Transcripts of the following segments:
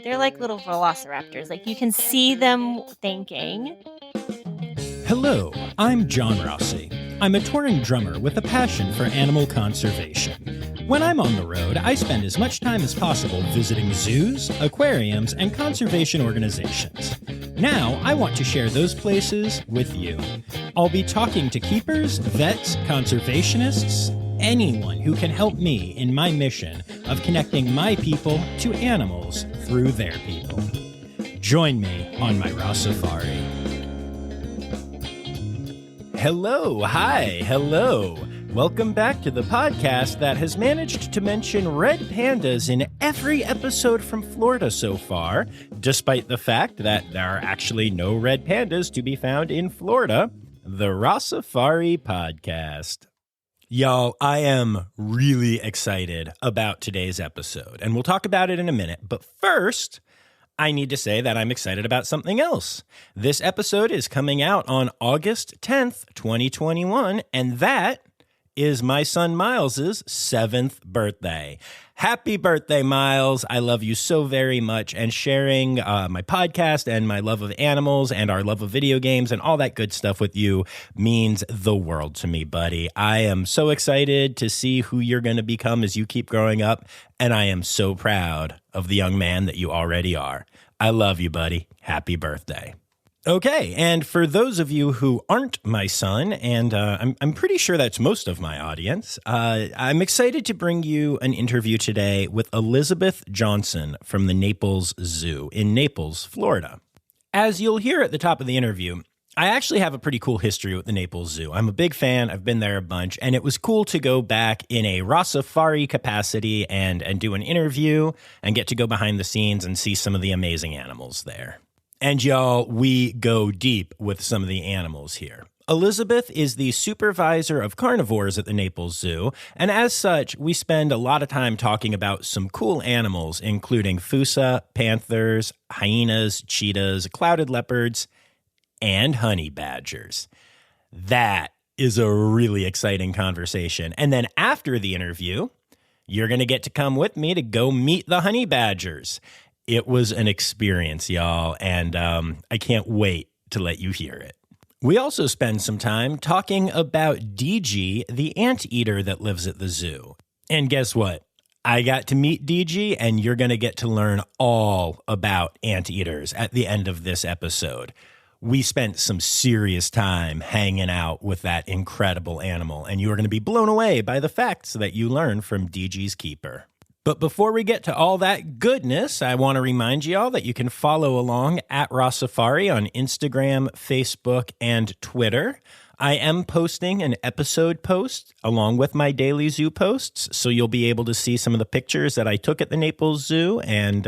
They're like little velociraptors. Like you can see them thinking. Hello, I'm John Rossi. I'm a touring drummer with a passion for animal conservation. When I'm on the road, I spend as much time as possible visiting zoos, aquariums, and conservation organizations. Now, I want to share those places with you. I'll be talking to keepers, vets, conservationists, anyone who can help me in my mission of connecting my people to animals through their people. Join me on my Rossifari. Hello. Welcome back to the podcast that has managed to mention red pandas in every episode from Florida so far, despite the fact that there are actually no red pandas to be found in Florida, the Rossifari podcast. Y'all, I am really excited about today's episode, and we'll talk about it in a minute. But first, I need to say that I'm excited about something else. This episode is coming out on August 10th, 2021, and that is my son Miles's 7th birthday. Happy birthday, Miles. I love you so very much, and sharing my podcast and my love of animals and our love of video games and all that good stuff with you means the world to me, buddy. I am so excited to see who you're going to become as you keep growing up, and I am so proud of the young man that you already are. I love you, buddy. Happy birthday. Okay, and for those of you who aren't my son, and I'm pretty sure that's most of my audience, I'm excited to bring you an interview today with Elizabeth Johnson from the Naples Zoo in Naples, Florida. As you'll hear at the top of the interview, I actually have a pretty cool history with the Naples Zoo. I'm a big fan. I've been there a bunch, and it was cool to go back in a Rossifari capacity and do an interview and get to go behind the scenes and see some of the amazing animals there. And y'all, we go deep with some of the animals here. Elizabeth is the Supervisor of Carnivores at the Naples Zoo, and as such, we spend a lot of time talking about some cool animals, including fossa, panthers, hyenas, cheetahs, clouded leopards, and honey badgers. That is a really exciting conversation. And then after the interview, you're going to get to come with me to go meet the honey badgers. It was an experience, y'all, and I can't wait to let you hear it. We also spend some time talking about Deegee, the anteater that lives at the zoo. And guess what? I got to meet Deegee, and you're going to get to learn all about anteaters at the end of this episode. We spent some serious time hanging out with that incredible animal, and you are going to be blown away by the facts that you learn from Deegee's keeper. But before we get to all that goodness, I want to remind you all that you can follow along at Rossifari on Instagram, Facebook, and Twitter. I am posting an episode post along with my daily zoo posts, so you'll be able to see some of the pictures that I took at the Naples Zoo and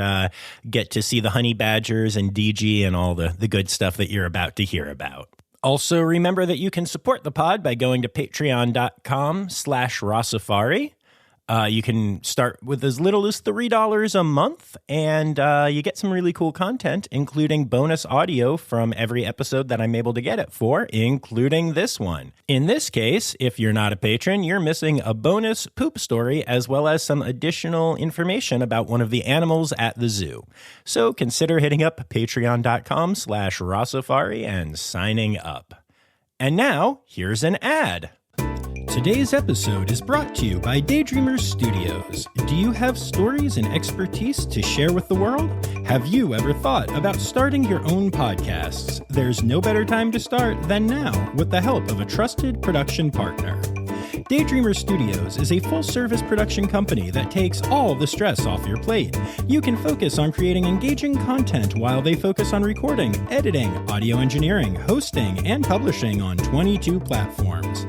get to see the honey badgers and Deegee and all the good stuff that you're about to hear about. Also, remember that you can support the pod by going to patreon.com/Rossifari. You can start with as little as $3 a month, and you get some really cool content, including bonus audio from every episode that I'm able to get it for, including this one. In this case, if you're not a patron, you're missing a bonus poop story, as well as some additional information about one of the animals at the zoo. So consider hitting up patreon.com/Rossifari and signing up. And now, here's an ad. Today's episode is brought to you by Daydreamer Studios. Do you have stories and expertise to share with the world? Have you ever thought about starting your own podcasts? There's no better time to start than now with the help of a trusted production partner. Daydreamer Studios is a full-service production company that takes all the stress off your plate. You can focus on creating engaging content while they focus on recording, editing, audio engineering, hosting, and publishing on 22 platforms.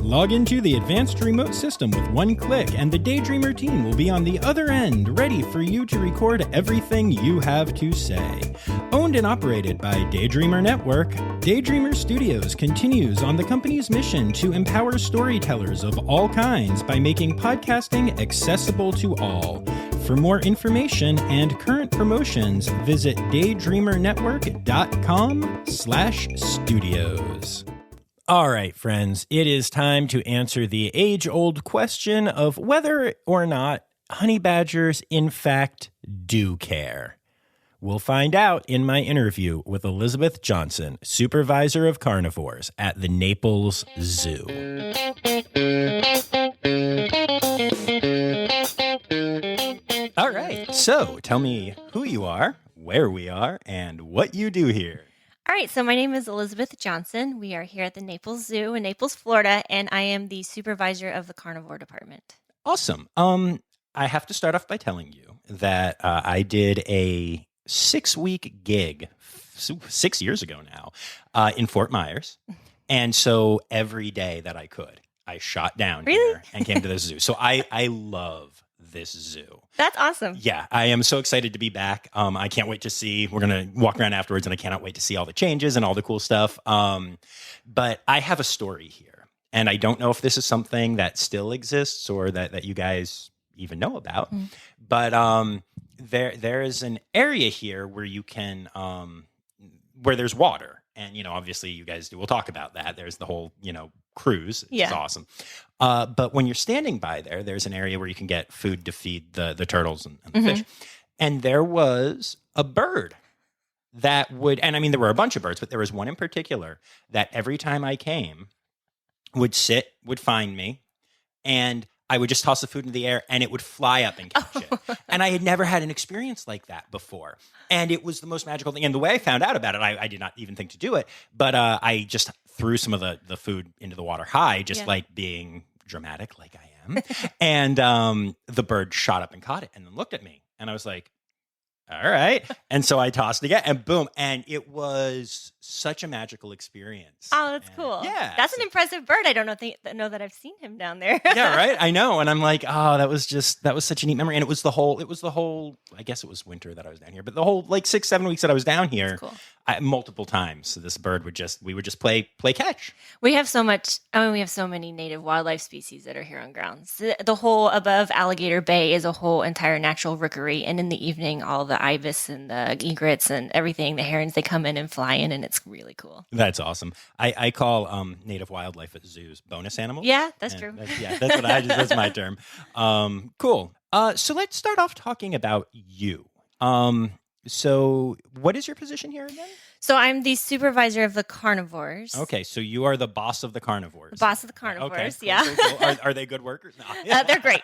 Log into the advanced remote system with one click, and the Daydreamer team will be on the other end, ready for you to record everything you have to say. Owned and operated by Daydreamer Network, Daydreamer Studios continues on the company's mission to empower storytellers of all kinds by making podcasting accessible to all. For more information and current promotions, visit daydreamernetwork.com/studios. All right, friends, it is time to answer the age-old question of whether or not honey badgers, in fact, do care. We'll find out in my interview with Elizabeth Johnson, Supervisor of Carnivores at the Naples Zoo. All right, so tell me who you are, where we are, and what you do here. All right, so my name is Elizabeth Johnson. We are here at the Naples Zoo in Naples, Florida, and I am the supervisor of the carnivore department. Awesome. I have to start off by telling you that I did a 6-week gig 6 years ago now in Fort Myers. And so every day that I could, I shot down here and came to the zoo. So I love this zoo. That's awesome. Yeah, I am so excited to be back. I can't wait to see. We're going to walk around afterwards, and I cannot wait to see all the changes and all the cool stuff. But I have a story here, and I don't know if this is something that still exists or that you guys even know about. Mm. But there is an area here where you can where there's water. And, obviously you guys do. We'll talk about that. There's the whole, cruise. It's awesome. But when you're standing by there's an area where you can get food to feed the turtles and the fish. And there was a bird that would, and I mean, there were a bunch of birds, but there was one in particular that every time I came would find me, and I would just toss the food into the air and it would fly up and catch it. And I had never had an experience like that before. And it was the most magical thing. And the way I found out about it, I did not even think to do it, but I just threw some of the food into the water high, just like being dramatic like I am. And the bird shot up and caught it and then looked at me. And I was like, all right. And so I tossed it again and boom. And it was such a magical experience. Oh, that's cool. Yeah. That's an impressive bird. I don't know that I've seen him down there. Yeah, right. I know. And I'm like, oh, that was such a neat memory. And it was the whole, I guess it was winter that I was down here, but the whole 6-7 weeks that I was down here, cool. Multiple times. So this bird we would just play catch. We have so many native wildlife species that are here on grounds. The whole above Alligator Bay is a whole entire natural rookery. And in the evening, all the ibis and the egrets and everything, the herons, they come in and fly in, and it's really cool. That's awesome. I call native wildlife at zoos bonus animals. Yeah, that's true. That's what that's my term. Cool. So let's start off talking about you. So what is your position here again? So I'm the supervisor of the carnivores. Okay, so you are the boss of the carnivores. The boss of the carnivores, okay, cool, yeah. Cool. Are they good workers? No. They're great.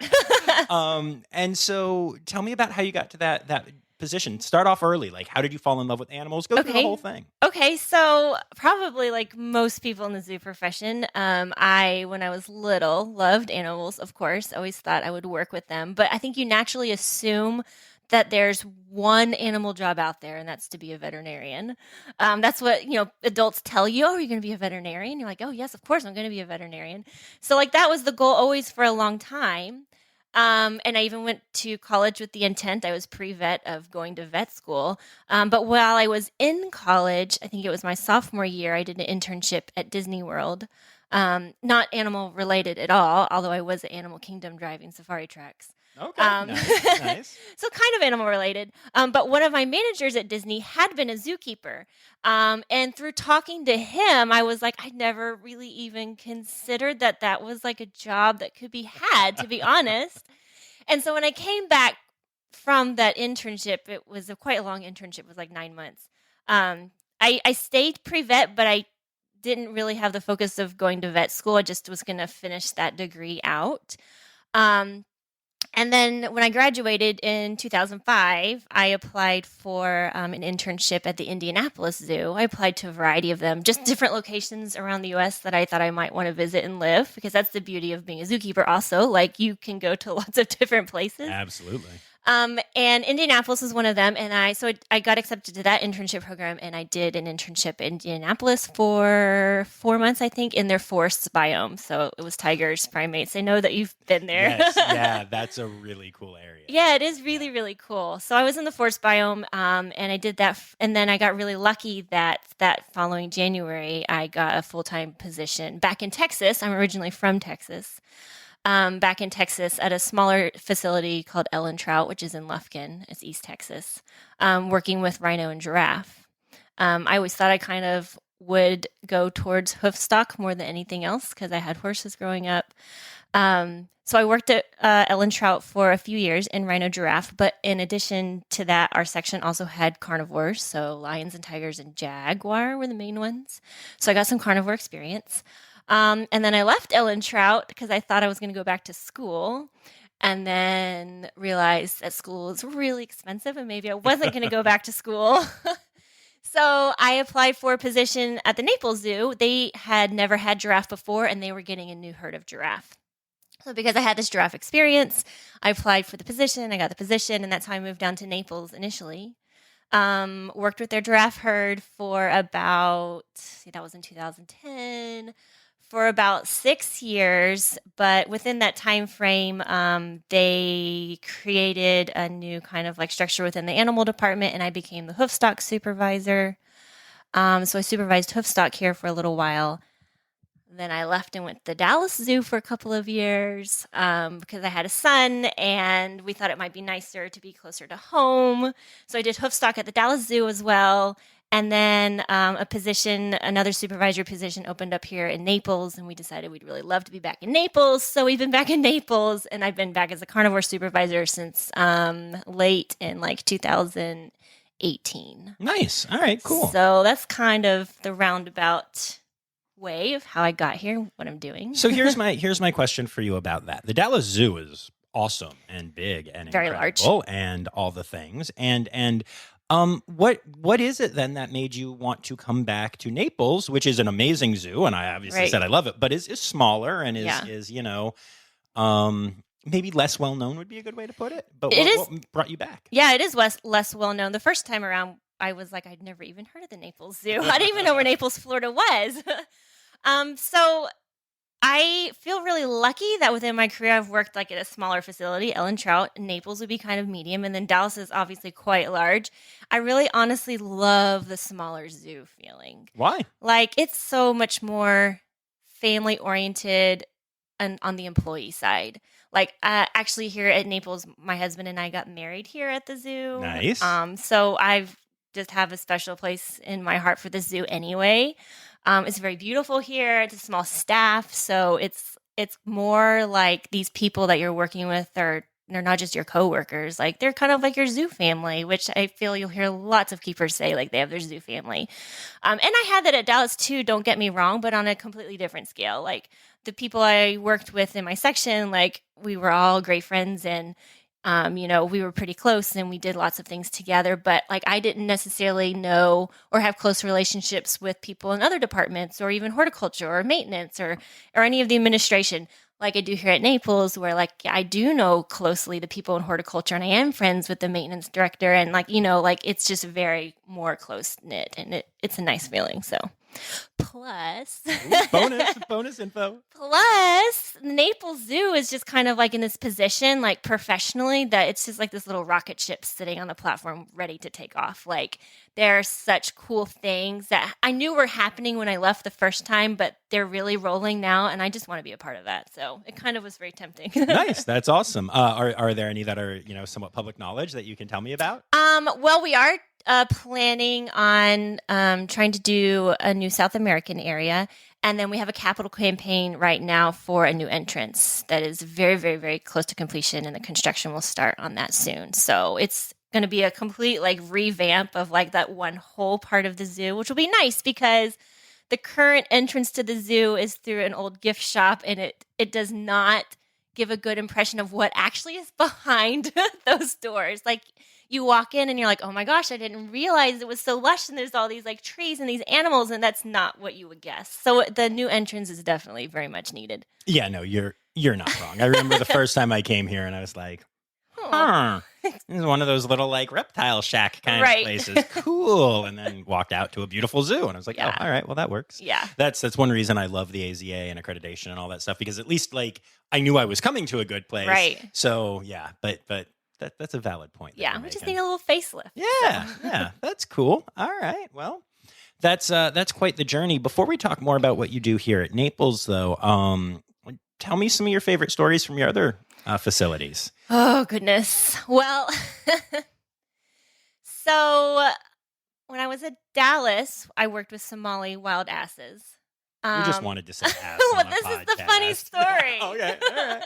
And so tell me about how you got to that position. Start off early. Like, how did you fall in love with animals? Go through the whole thing. Okay, so probably like most people in the zoo profession, when I was little, loved animals, of course. Always thought I would work with them. But I think you naturally assume that there's one animal job out there, and that's to be a veterinarian. That's what, adults tell you. Oh, are you going to be a veterinarian? You're like, oh, yes, of course, I'm going to be a veterinarian. So like that was the goal always for a long time. And I even went to college with the intent. I was pre-vet of going to vet school. But while I was in college, I think it was my sophomore year, I did an internship at Disney World. Not animal related at all, although I was at Animal Kingdom driving safari tracks. Okay, nice. So kind of animal related. But one of my managers at Disney had been a zookeeper. And through talking to him, I was like, I never really even considered that was like a job that could be had, to be honest. And so when I came back from that internship, it was quite a long internship. It was like 9 months. I stayed pre-vet, but I didn't really have the focus of going to vet school. I just was going to finish that degree out. And then when I graduated in 2005, I applied for an internship at the Indianapolis Zoo. I applied to a variety of them, just different locations around the U.S. that I thought I might want to visit and live, because that's the beauty of being a zookeeper also. Like, you can go to lots of different places. Absolutely. And Indianapolis was one of them. And I got accepted to that internship program, and I did an internship in Indianapolis for 4 months, I think, in their forests biome. So it was tigers, primates. I know that you've been there. Yes, yeah, that's a really cool area. Yeah, it is really, really cool. So I was in the forest biome, and I did that. And then I got really lucky that following January, I got a full-time position back in Texas. I'm originally from Texas. Back in Texas at a smaller facility called Ellen Trout, which is in Lufkin. It's East Texas, working with rhino and giraffe. I always thought I kind of would go towards hoof stock more than anything else because I had horses growing up. So I worked at Ellen Trout for a few years in rhino giraffe, but in addition to that, our section also had carnivores. So lions and tigers and jaguar were the main ones. So I got some carnivore experience. And then I left Ellen Trout because I thought I was going to go back to school, and then realized that school is really expensive and maybe I wasn't going to go back to school. So I applied for a position at the Naples Zoo. They had never had giraffe before, and they were getting a new herd of giraffe. So because I had this giraffe experience, I applied for the position. I got the position, and that's how I moved down to Naples initially. Worked with their giraffe herd for that was in 2010, for about 6 years. But within that time frame, they created a new kind of like structure within the animal department, and I became the hoofstock supervisor. So I supervised hoofstock here for a little while. Then I left and went to the Dallas Zoo for a couple of years because I had a son, and we thought it might be nicer to be closer to home. So I did hoofstock at the Dallas Zoo as well. And then another supervisor position opened up here in Naples, and we decided we'd really love to be back in Naples. So we've been back in Naples, and I've been back as a carnivore supervisor since late in like 2018. Nice. All right, cool. So that's kind of the roundabout way of how I got here, what I'm doing. So here's my question for you about that. The Dallas Zoo is awesome and big and very incredible large and all the things. And what is it then that made you want to come back to Naples, which is an amazing zoo, and I obviously said I love it, but is smaller and is maybe less well known would be a good way to put it. But what brought you back? Yeah, it is less well known. The first time around, I was like, I'd never even heard of the Naples Zoo. I didn't even know where Naples, Florida was. So I feel really lucky that within my career, I've worked like at a smaller facility. Ellen Trout, Naples would be kind of medium, and then Dallas is obviously quite large. I really honestly love the smaller zoo feeling. Why? Like, it's so much more family oriented and on the employee side. Like, actually here at Naples, my husband and I got married here at the zoo. Nice. So I've just have a special place in my heart for the zoo anyway. It's very beautiful here. It's a small staff, so it's more like these people that you're working with they're not just your coworkers. Like, they're kind of like your zoo family, which I feel you'll hear lots of keepers say, like they have their zoo family. And I had that at Dallas too, don't get me wrong, but on a completely different scale. Like, the people I worked with in my section, like, we were all great friends, and we were pretty close and we did lots of things together, but like, I didn't necessarily know or have close relationships with people in other departments or even horticulture or maintenance or any of the administration like I do here at Naples, where like I do know closely the people in horticulture and I am friends with the maintenance director, and like, it's just very more close knit, and it's a nice feeling. So plus bonus info. Plus, Naples Zoo is just kind of like in this position, like professionally, that it's just like this little rocket ship sitting on the platform ready to take off. Like, there are such cool things that I knew were happening when I left the first time, but they're really rolling now, and I just want to be a part of that. So it kind of was very tempting. Nice. That's awesome. Are there any that are, somewhat public knowledge that you can tell me about? Well, we are planning on trying to do a new South American area. And then we have a capital campaign right now for a new entrance that is very, very, very close to completion, and the construction will start on that soon. So it's going to be a complete like revamp of like that one whole part of the zoo, which will be nice because the current entrance to the zoo is through an old gift shop, and it does not give a good impression of what actually is behind those doors. Like, you walk in and you're like, oh my gosh, I didn't realize it was so lush and there's all these like trees and these animals, and that's not what you would guess. So the new entrance is definitely very much needed. Yeah, no, you're not wrong. I remember the first time I came here and I was like, this is one of those little like reptile shack kind of places. Cool. And then walked out to a beautiful zoo and I was like, oh, all right, well, that works. Yeah. That's one reason I love the AZA and accreditation and all that stuff, because at least like I knew I was coming to a good place. Right. So yeah, but that's a valid point. Yeah, we just need a little facelift. Yeah, so. Yeah, that's cool. All right, well, that's quite the journey. Before we talk more about what you do here at Naples, though, tell me some of your favorite stories from your other facilities. Oh, goodness. Well, so when I was at Dallas, I worked with Somali wild asses. We just wanted to say ass Well, on a this is podcast. the funny story. Okay, all right.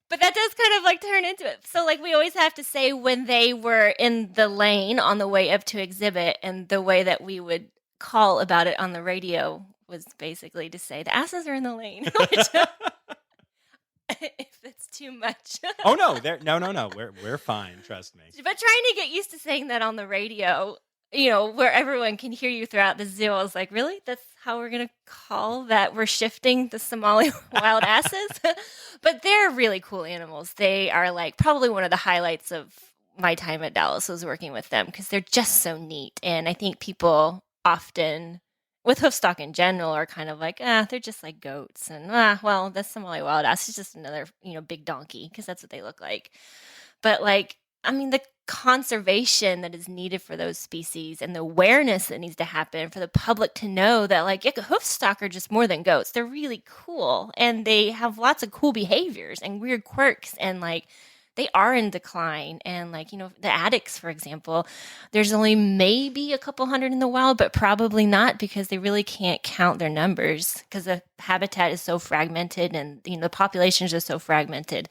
But that does kind of like turn into it. So like we always have to say when they were in the lane on the way up to exhibit, and the way that we would call about it on the radio was basically to say the asses are in the lane. Which, if it's too much. Oh no, no. We're fine. Trust me. But trying to get used to saying that on the radio, where everyone can hear you throughout the zoo, I was like, really? That's how we're going to call that? We're shifting the Somali wild asses? But they're really cool animals. They are like probably one of the highlights of my time at Dallas was working with them, because they're just so neat. And I think people often, with hoofstock in general, are kind of like, they're just like goats. And, well, the Somali wild ass is just another, big donkey, because that's what they look like. But like, I mean, the conservation that is needed for those species and the awareness that needs to happen for the public to know that like hoofstock are just more than goats. They're really cool, and they have lots of cool behaviors and weird quirks, and like they are in decline. And like, the addax, for example, there's only maybe a couple hundred in the wild, but probably not, because they really can't count their numbers because the habitat is so fragmented, and the populations are so fragmented.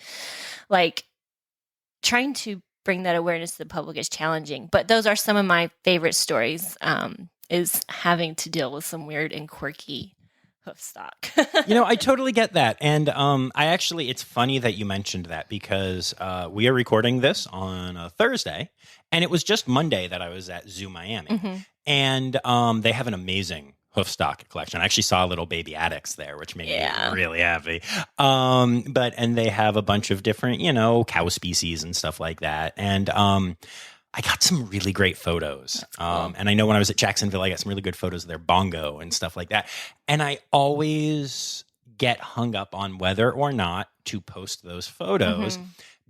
Like, trying to bring that awareness to the public is challenging. But those are some of my favorite stories, is having to deal with some weird and quirky hoofstock. I totally get that. And it's funny that you mentioned that, because we are recording this on a Thursday, and it was just Monday that I was at Zoo Miami. Mm-hmm. And they have an amazing hoofstock collection. I actually saw a little baby addax there, which made me really happy. And they have a bunch of different, cow species and stuff like that. And I got some really great photos. Cool. And I know when I was at Jacksonville, I got some really good photos of their bongo and stuff like that. And I always get hung up on whether or not to post those photos,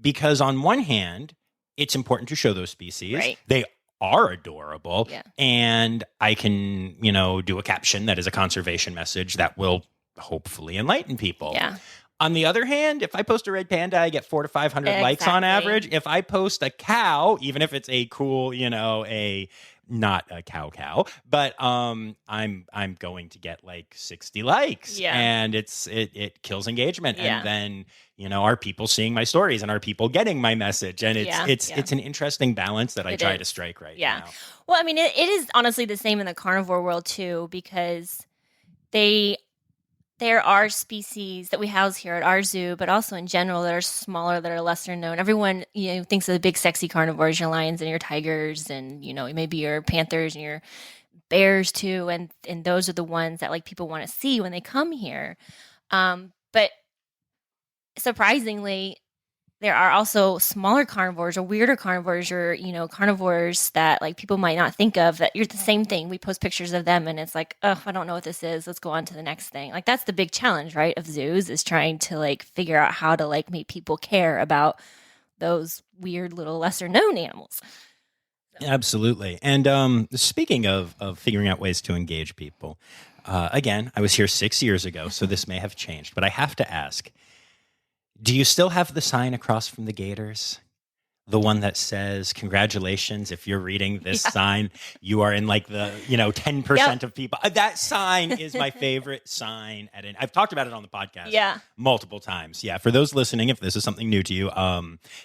because on one hand, it's important to show those species. Right. They are adorable. Yeah. And I can, do a caption that is a conservation message that will hopefully enlighten people. Yeah. On the other hand, if I post a red panda, I get 400 to 500 likes on average. If I post a cow, even if it's a cool, not a cow, but I'm going to get like 60 likes. Yeah. And it kills engagement. Yeah. And then, are people seeing my stories, and are people getting my message? And it's an interesting balance that I try to strike right now. Well, I mean, it is honestly the same in the carnivore world too, because there are species that we house here at our zoo, but also in general that are smaller, that are lesser known. Everyone, thinks of the big sexy carnivores, your lions and your tigers, and maybe your panthers and your bears too, and those are the ones that like people want to see when they come here. But surprisingly, there are also smaller carnivores or weirder carnivores, or carnivores that like people might not think of, that you're the same thing. We post pictures of them and it's like, oh, I don't know what this is. Let's go on to the next thing. Like, that's the big challenge, right, of zoos, is trying to like figure out how to like make people care about those weird little lesser known animals. So. Absolutely. And speaking of figuring out ways to engage people, again, I was here 6 years ago, so this may have changed, but I have to ask, do you still have the sign across from the gators? The one that says, congratulations, if you're reading this sign, you are in like the, 10% of people. That sign is my favorite sign. I've talked about it on the podcast multiple times. Yeah, for those listening, if this is something new to you,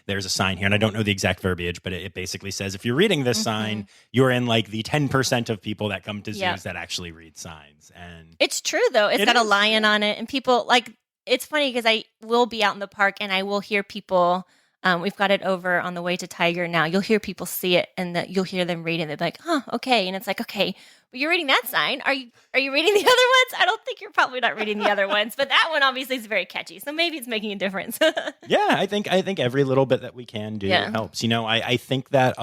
there's a sign here, and I don't know the exact verbiage, but it basically says, if you're reading this sign, you're in like the 10% of people that come to zoos that actually read signs. And it's true, though. It's got a lion on it, and people like, it's funny because I will be out in the park and I will hear people. We've got it over on the way to Tiger now. You'll hear people see it, and you'll hear them reading. They're like, "Oh, okay." And it's like, "Okay, but you're reading that sign. Are you reading the other ones?" I don't think you're probably not reading the other ones, but that one obviously is very catchy. So maybe it's making a difference. Yeah, I think every little bit that we can do helps. I think that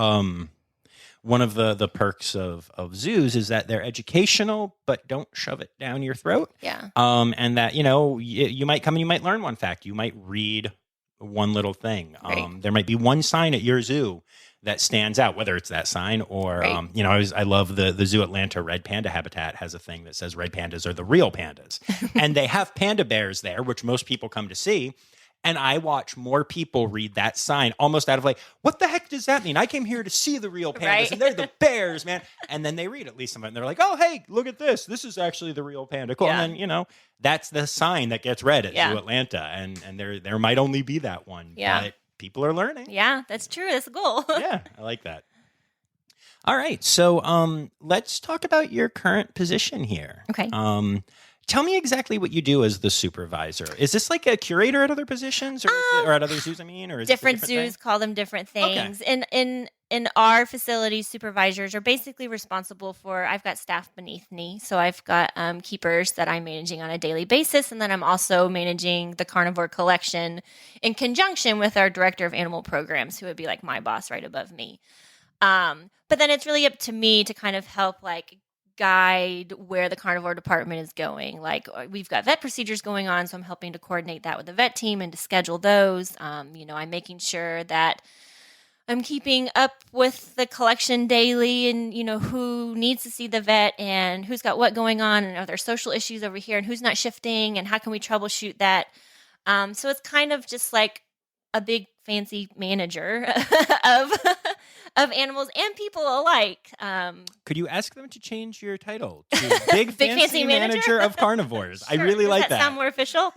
one of the perks of zoos is that they're educational, but don't shove it down your throat. Yeah. And that, you might come and you might learn one fact. You might read one little thing. Right. There might be one sign at your zoo that stands out, whether it's that sign or, I love the Zoo Atlanta red panda habitat has a thing that says red pandas are the real pandas. And they have panda bears there, which most people come to see. And I watch more people read that sign almost out of like, what the heck does that mean? I came here to see the real pandas Right. and they're the bears, man. And then they read at least some of it and they're like, oh, hey, look at this. This is actually the real panda. Cool. Yeah. And then, that's the sign that gets read at Yeah. Zoo Atlanta. And there might only be that one. Yeah. But people are learning. Yeah, that's true. That's the goal. Yeah, I like that. All right. So let's talk about your current position here. Okay. Tell me exactly what you do as the supervisor. Is this like a curator at other positions or at other zoos, or is different it a zoos thing? call them different things. Okay. In our facility, supervisors are basically responsible for, I've got staff beneath me. So I've got keepers that I'm managing on a daily basis. And then I'm also managing the carnivore collection in conjunction with our director of animal programs, who would be like my boss right above me. But then it's really up to me to kind of help like guide where the carnivore department is going. Like we've got vet procedures going on, so I'm helping to coordinate that with the vet team and to schedule those. I'm making sure that I'm keeping up with the collection daily and, who needs to see the vet and who's got what going on and are there social issues over here and who's not shifting and how can we troubleshoot that. So it's kind of just like a big fancy manager of of animals and people alike. Could you ask them to change your title to Big Fancy Manager of Carnivores? Sure. I really Does like that. Sound more official?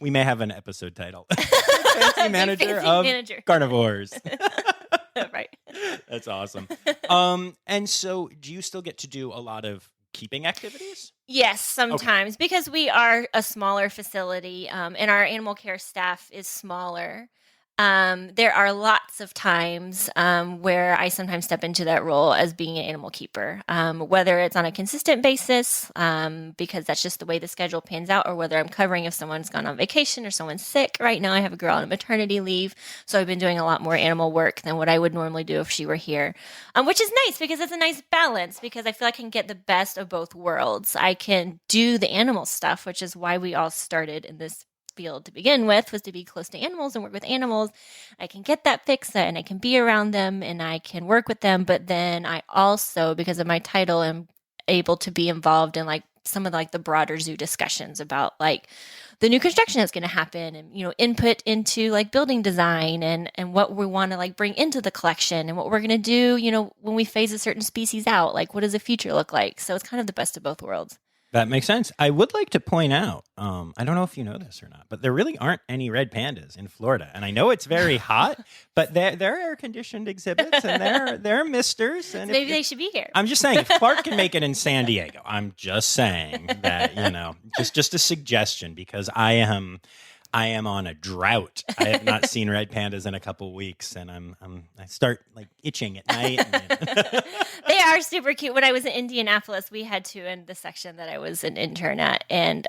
We may have an episode title. Big Fancy Manager of Carnivores. Right. That's awesome. And so do you still get to do a lot of keeping activities? Yes, sometimes, because we are a smaller facility and our animal care staff is smaller. There are lots of times where I sometimes step into that role as being an animal keeper, whether it's on a consistent basis, because that's just the way the schedule pans out, or whether I'm covering if someone's gone on vacation or someone's sick. Right now I have a girl on maternity leave, so I've been doing a lot more animal work than what I would normally do if she were here, which is nice because it's a nice balance, because I feel I can get the best of both worlds. I can do the animal stuff, which is why we all started in this field to begin with, was to be close to animals and work with animals. I can get that fix and I can be around them and I can work with them. But then I also, because of my title, am able to be involved in like some of like the broader zoo discussions about like the new construction that's going to happen and, input into like building design and what we want to like bring into the collection and what we're going to do, when we phase a certain species out, like what does the future look like? So it's kind of the best of both worlds. That makes sense. I would like to point out, I don't know if you know this or not, but there really aren't any red pandas in Florida. And I know it's very hot, but they're air-conditioned exhibits and they're misters. And so maybe they should be here. I'm just saying, if Clark can make it in San Diego, I'm just saying that, just a suggestion, because I am on a drought. I have not seen red pandas in a couple weeks, and I start like itching at night. They are super cute. When I was in Indianapolis, we had two in the section that I was an intern at, and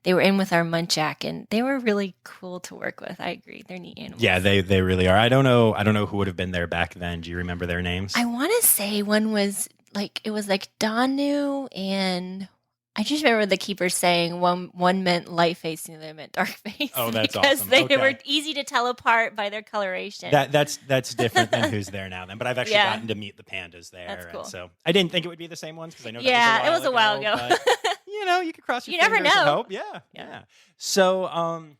they were in with our muntjac, and they were really cool to work with. I agree, they're neat animals. Yeah, they really are. I don't know who would have been there back then. Do you remember their names? I want to say one was like Danu and. I just remember the keeper saying one meant light face and the other meant dark face. Oh, that's because awesome. They were easy to tell apart by their coloration. That's different than who's there now then. But I've actually gotten to meet the pandas there. That's cool. And so I didn't think it would be the same ones because I know it was a while ago. But, you could cross your You never fingers and know. hope. Yeah. So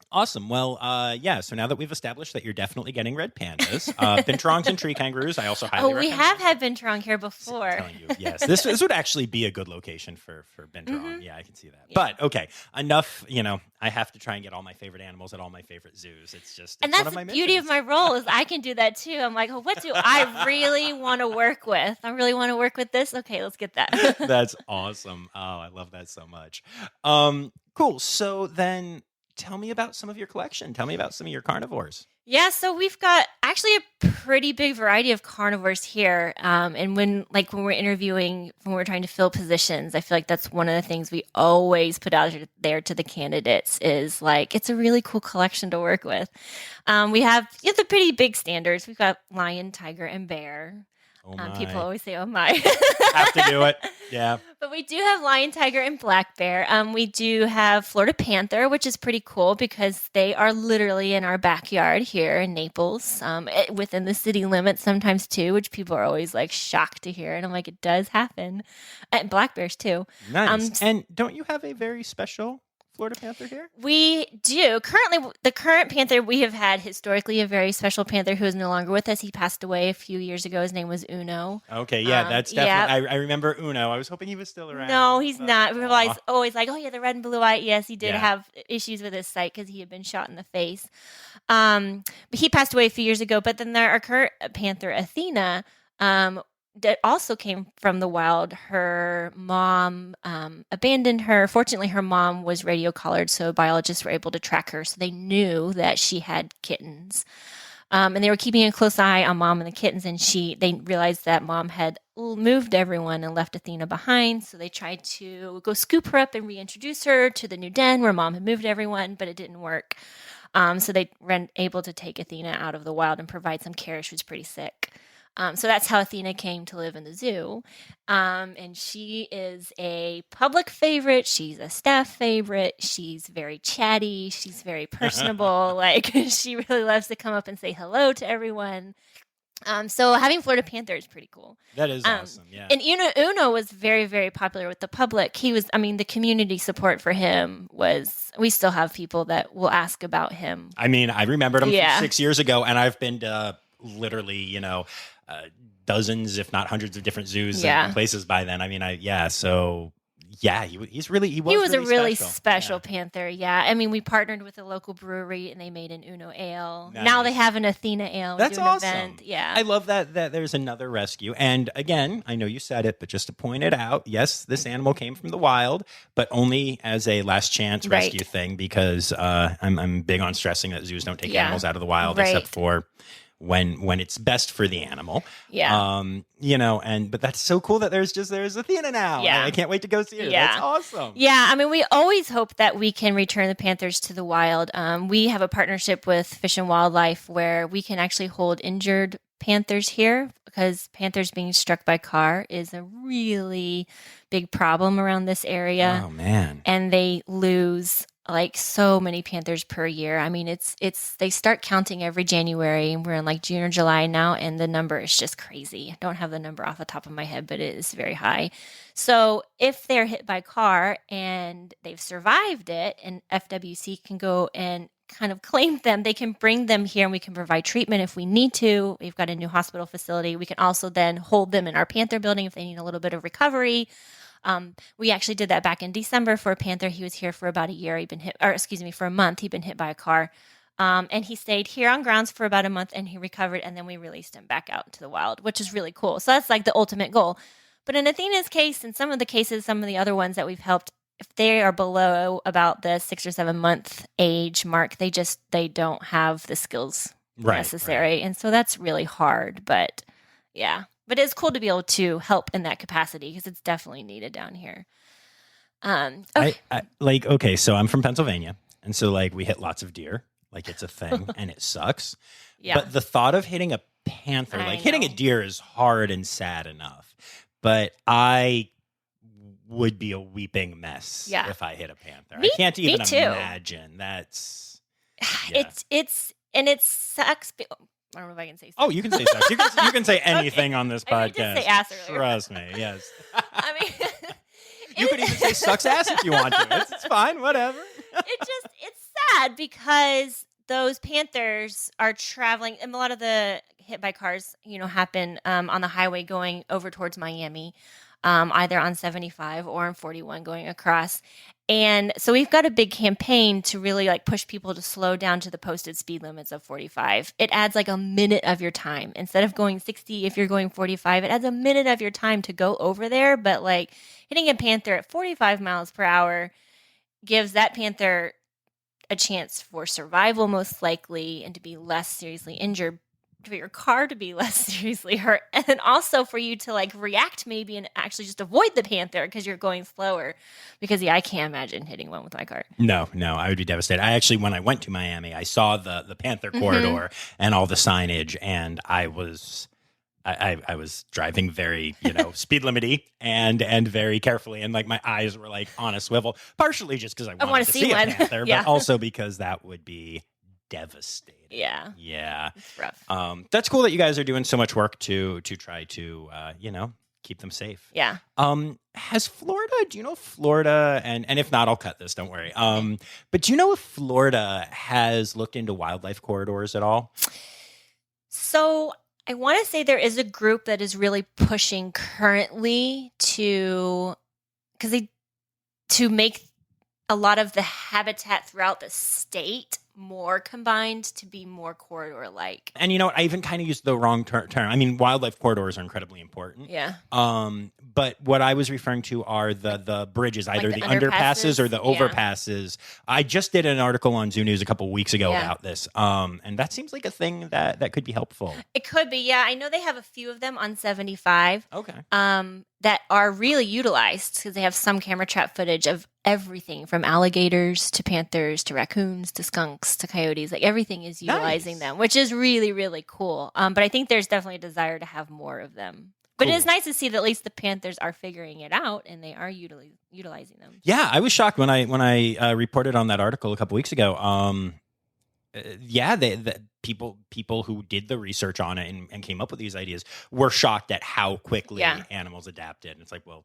awesome. Well, so now that we've established that you're definitely getting red pandas, binturongs and tree kangaroos, I also highly recommend. We have had binturong here before. I'm telling you, yes. This would actually be a good location for binturong. Mm-hmm. Yeah, I can see that. Yeah. But, okay, enough, I have to try and get all my favorite animals at all my favorite zoos. It's and that's the beauty of my role is I can do that too. I'm like, what do I really want to work with? I really want to work with this? Okay, let's get that. That's awesome. Oh, I love that so much. Cool. So then... tell me about some of your collection. Tell me about some of your carnivores. Yeah, so we've got actually a pretty big variety of carnivores here. And when we're interviewing, when we're trying to fill positions, I feel like that's one of the things we always put out there to the candidates is like, it's a really cool collection to work with. We have the pretty big standards. We've got lion, tiger, and bear. Oh my. People always say, "Oh my." Have to do it. Yeah. But we do have lion, tiger, and black bear. We do have Florida panther, which is pretty cool because they are literally in our backyard here in Naples, within the city limits sometimes too, which people are always like shocked to hear. And I'm like, it does happen. And black bears too. Nice. And don't you have a very special Florida panther here? We do. Currently, the current panther we have had historically a very special panther who is no longer with us. He passed away a few years ago. His name was Uno. Okay, yeah, that's definitely. I remember Uno. I was hoping he was still around. No, he's not. We were always like, oh yeah, the red and blue eye. Yes, he did have issues with his sight because he had been shot in the face. But he passed away a few years ago. But then there our current panther, Athena. That also came from the wild. Her mom abandoned her. Fortunately, her mom was radio collared, so biologists were able to track her. So they knew that she had kittens. And they were keeping a close eye on mom and the kittens, and they realized that mom had moved everyone and left Athena behind. So they tried to go scoop her up and reintroduce her to the new den where mom had moved everyone, but it didn't work. So they were able to take Athena out of the wild and provide some care. She was pretty sick. So that's how Athena came to live in the zoo. And she is a public favorite. She's a staff favorite. She's very chatty. She's very personable. Like, she really loves to come up and say hello to everyone. So having Florida panther is pretty cool. That is awesome, yeah. And Uno was very, very popular with the public. The community support for him we still have people that will ask about him. I mean, I remembered him from 6 years ago, and I've been to literally, dozens, if not hundreds of different zoos and places by then. I mean, he was a really special panther. Yeah. I mean, we partnered with a local brewery and they made an Uno ale. Nice. Now they have an Athena ale. That's awesome. Event. Yeah. I love that there's another rescue. And again, I know you said it, but just to point it out, yes, this animal came from the wild, but only as a last chance rescue thing, because I'm big on stressing that zoos don't take animals out of the wild except for when it's best for the animal. Yeah. But that's so cool that there's Athena now. Yeah. I can't wait to go see her. Yeah. That's awesome. Yeah. I mean, we always hope that we can return the panthers to the wild. We have a partnership with Fish and Wildlife where we can actually hold injured panthers here, because panthers being struck by car is a really big problem around this area. Oh man. And they lose like so many panthers per year. I mean, they start counting every January, and we're in like June or July now, and the number is just crazy. I don't have the number off the top of my head, but it is very high. So if they're hit by a car and they've survived it, and FWC can go and kind of claim them, they can bring them here and we can provide treatment if we need to. We've got a new hospital facility. We can also then hold them in our panther building if they need a little bit of recovery. We actually did that back in December for a panther. He was here for about a year. For a month. He'd been hit by a car. And he stayed here on grounds for about a month and he recovered. And then we released him back out into the wild, which is really cool. So that's like the ultimate goal. But in Athena's case, and some of the other ones that we've helped, if they are below about the 6 or 7 month age mark, they don't have the skills necessary. Right. And so that's really hard, but yeah. But it's cool to be able to help in that capacity because it's definitely needed down here. Okay. So I'm from Pennsylvania. And so we hit lots of deer. It's a thing and it sucks. Yeah. But the thought of hitting a panther, hitting a deer is hard and sad enough. But I would be a weeping mess if I hit a panther. I can't even imagine. That's... Yeah. It sucks. I don't know if I can say. Oh, you can say sex. You can say anything on this podcast. I did say ass earlier. Trust me. Yes. I mean, you could even say sucks ass if you want to. It's fine. Whatever. It's sad because those panthers are traveling, and a lot of the hit by cars, happen on the highway going over towards Miami, either on 75 or on 41 going across. And so we've got a big campaign to really push people to slow down to the posted speed limits of 45. It adds a minute of your time. Instead of going 60, if you're going 45, it adds a minute of your time to go over there. But hitting a panther at 45 miles per hour gives that panther a chance for survival most likely and to be less seriously injured, for your car to be less seriously hurt, and then also for you to react maybe and actually just avoid the panther because you're going slower. Because I can't imagine hitting one with my car. No, I would be devastated. I actually, when I went to Miami, I saw the panther corridor and all the signage, and I I was driving very, speed limity and very carefully. And like my eyes were like on a swivel, partially just because I wanna wanted to see see a one. panther, Yeah. but also because that would be devastating. Yeah. Yeah. It's rough. That's cool that you guys are doing so much work to try to, keep them safe. Yeah. Has Florida, do you know if Florida, and if not, I'll cut this, don't worry. But do you know if Florida has looked into wildlife corridors at all? So I want to say there is a group that is really pushing currently to make a lot of the habitat throughout the state more combined to be more corridor-like. And you know what? I even kind of used the wrong term. I mean, wildlife corridors are incredibly important. Yeah. But what I was referring to are the bridges, either Like the the underpasses or the underpasses? Yeah. overpasses. I just did an article on Zoo News a couple weeks ago Yeah. about this. And that seems like a thing that could be helpful. It could be, yeah. I know they have a few of them on 75. Okay. That are really utilized because they have some camera trap footage of everything from alligators to panthers to raccoons to skunks to coyotes. Like everything is utilizing them, which is really, really cool. But I think there's definitely a desire to have more of them. But Cool. it is nice to see that at least the panthers are figuring it out and they are utilizing them. Yeah, I was shocked when I reported on that article a couple weeks ago. The people who did the research on it and came up with these ideas were shocked at how quickly animals adapted. And it's like, well,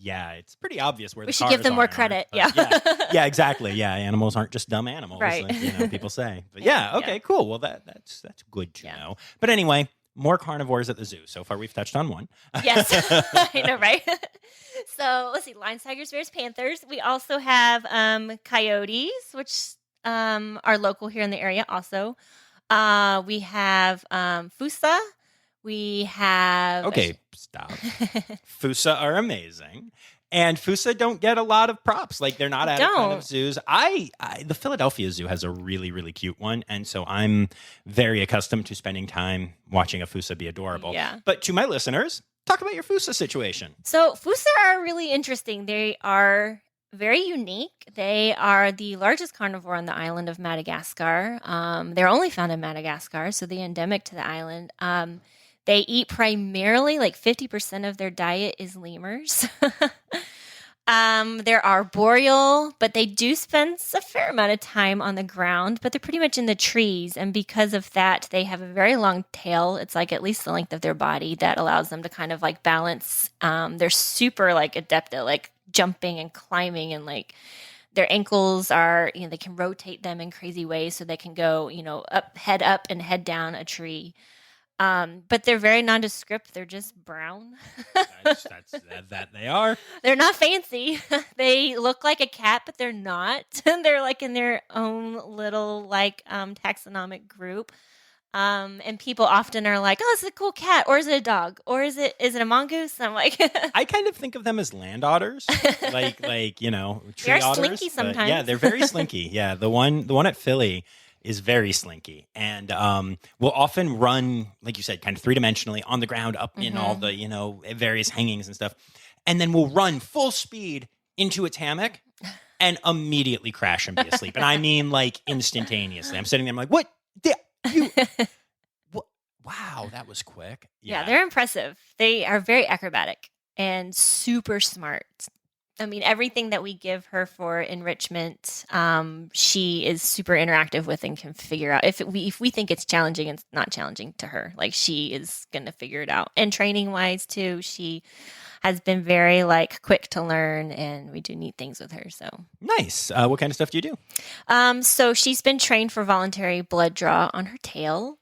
yeah, it's pretty obvious where we the should give them more credit. Yeah. yeah, exactly. Yeah, animals aren't just dumb animals, right? Like, people say. But okay, cool. Well, that's good to know. But anyway, more carnivores at the zoo. So far, we've touched on one. Yes, I know, right? So let's see: lions, tigers, bears, panthers. We also have coyotes, which are local here in the area. Also, we have fossa. We have Stop. Fossa are amazing. And fossa don't get a lot of props. Like, they're not at a ton of zoos. The Philadelphia Zoo has a really, really cute one. And so I'm very accustomed to spending time watching a fossa be adorable. Yeah. But to my listeners, talk about your fossa situation. So fossa are really interesting. They are very unique. They are the largest carnivore on the island of Madagascar. They're only found in Madagascar, so they're endemic to the island. They eat primarily, like 50% of their diet is lemurs. They're arboreal, but they do spend a fair amount of time on the ground, but they're pretty much in the trees. And because of that, they have a very long tail. It's like at least the length of their body that allows them to kind of like balance. They're super like adept at like jumping and climbing, and like their ankles are, they can rotate them in crazy ways so they can go, up and head down a tree. But they're very nondescript. They're just brown. That they are. They're not fancy. They look like a cat, but they're not. They're like in their own little like taxonomic group. And people often are like, "Oh, it's a cool cat, or is it a dog, or is it a mongoose?" I'm like, I kind of think of them as land otters, like tree they're otters. slinky sometimes. Yeah, they're very slinky. Yeah, the one at Philly is very slinky, and will often run, like you said, kind of 3-dimensionally on the ground, up in all the various hangings and stuff, and then will run full speed into its hammock and immediately crash and be asleep. And I mean, like, instantaneously. I'm sitting there, I'm like, what? Wow, that was quick. Yeah, they're impressive. They are very acrobatic and super smart. I mean, everything that we give her for enrichment, she is super interactive with and can figure out. If we think it's challenging, it's not challenging to her. Like, she is going to figure it out. And training wise too, she has been very like quick to learn, and we do neat things with her. So nice. What kind of stuff do you do? So she's been trained for voluntary blood draw on her tail.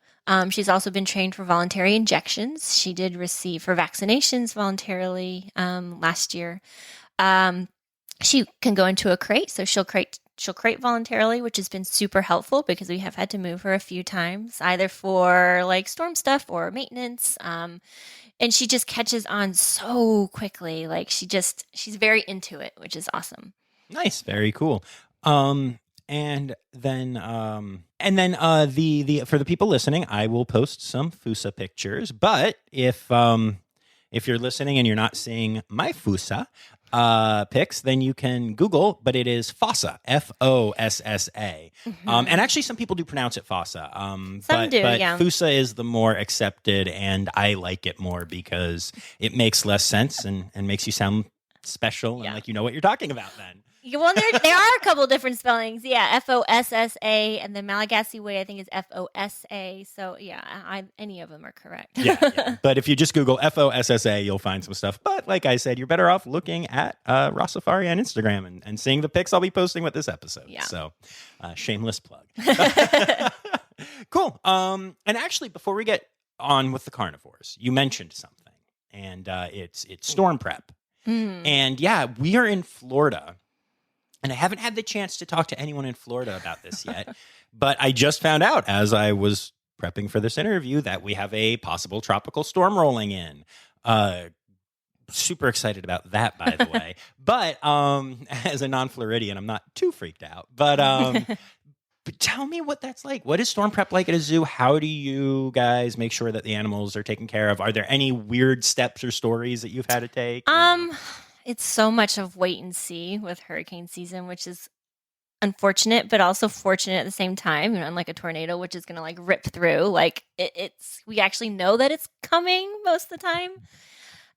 She's also been trained for voluntary injections. She did receive for vaccinations voluntarily last year. She can go into a crate, so she'll crate voluntarily, which has been super helpful because we have had to move her a few times, either for like storm stuff or maintenance. And she just catches on so quickly. Like, she's very into it, which is awesome. Nice, very cool. And then the for the people listening, I will post some fossa pictures. But if If you're listening and you're not seeing my fossa pics, then you can Google, but it is fossa, Fossa. And actually, some people do pronounce it fossa. Some do, but yeah. fossa is the more accepted, and I like it more because it makes less sense and makes you sound special and like you know what you're talking about then. Well, there are a couple different spellings. Yeah, Fossa, and the Malagasy way I think is Fosa. So yeah, any of them are correct. Yeah. But if you just Google Fossa, you'll find some stuff. But like I said, you're better off looking at Rossifari on Instagram and seeing the pics I'll be posting with this episode. Yeah. So shameless plug. Cool. And actually, before we get on with the carnivores, you mentioned something, and it's storm prep. And yeah, we are in Florida. And I haven't had the chance to talk to anyone in Florida about this yet, but I just found out as I was prepping for this interview that we have a possible tropical storm rolling in. Super excited about that, by the way. But as a non-Floridian, I'm not too freaked out. But tell me what that's like. What is storm prep like at a zoo? How do you guys make sure that the animals are taken care of? Are there any weird steps or stories that you've had to take? It's so much of wait and see with hurricane season, which is unfortunate, but also fortunate at the same time. Unlike a tornado, which is going to like rip through. Like we actually know that it's coming most of the time.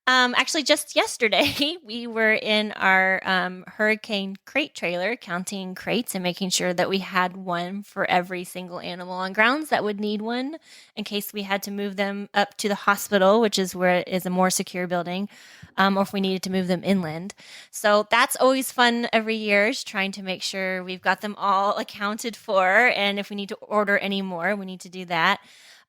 Actually, just yesterday, we were in our hurricane crate trailer counting crates and making sure that we had one for every single animal on grounds that would need one in case we had to move them up to the hospital, which is where it is a more secure building, or if we needed to move them inland. So that's always fun every year, is trying to make sure we've got them all accounted for. And if we need to order any more, we need to do that.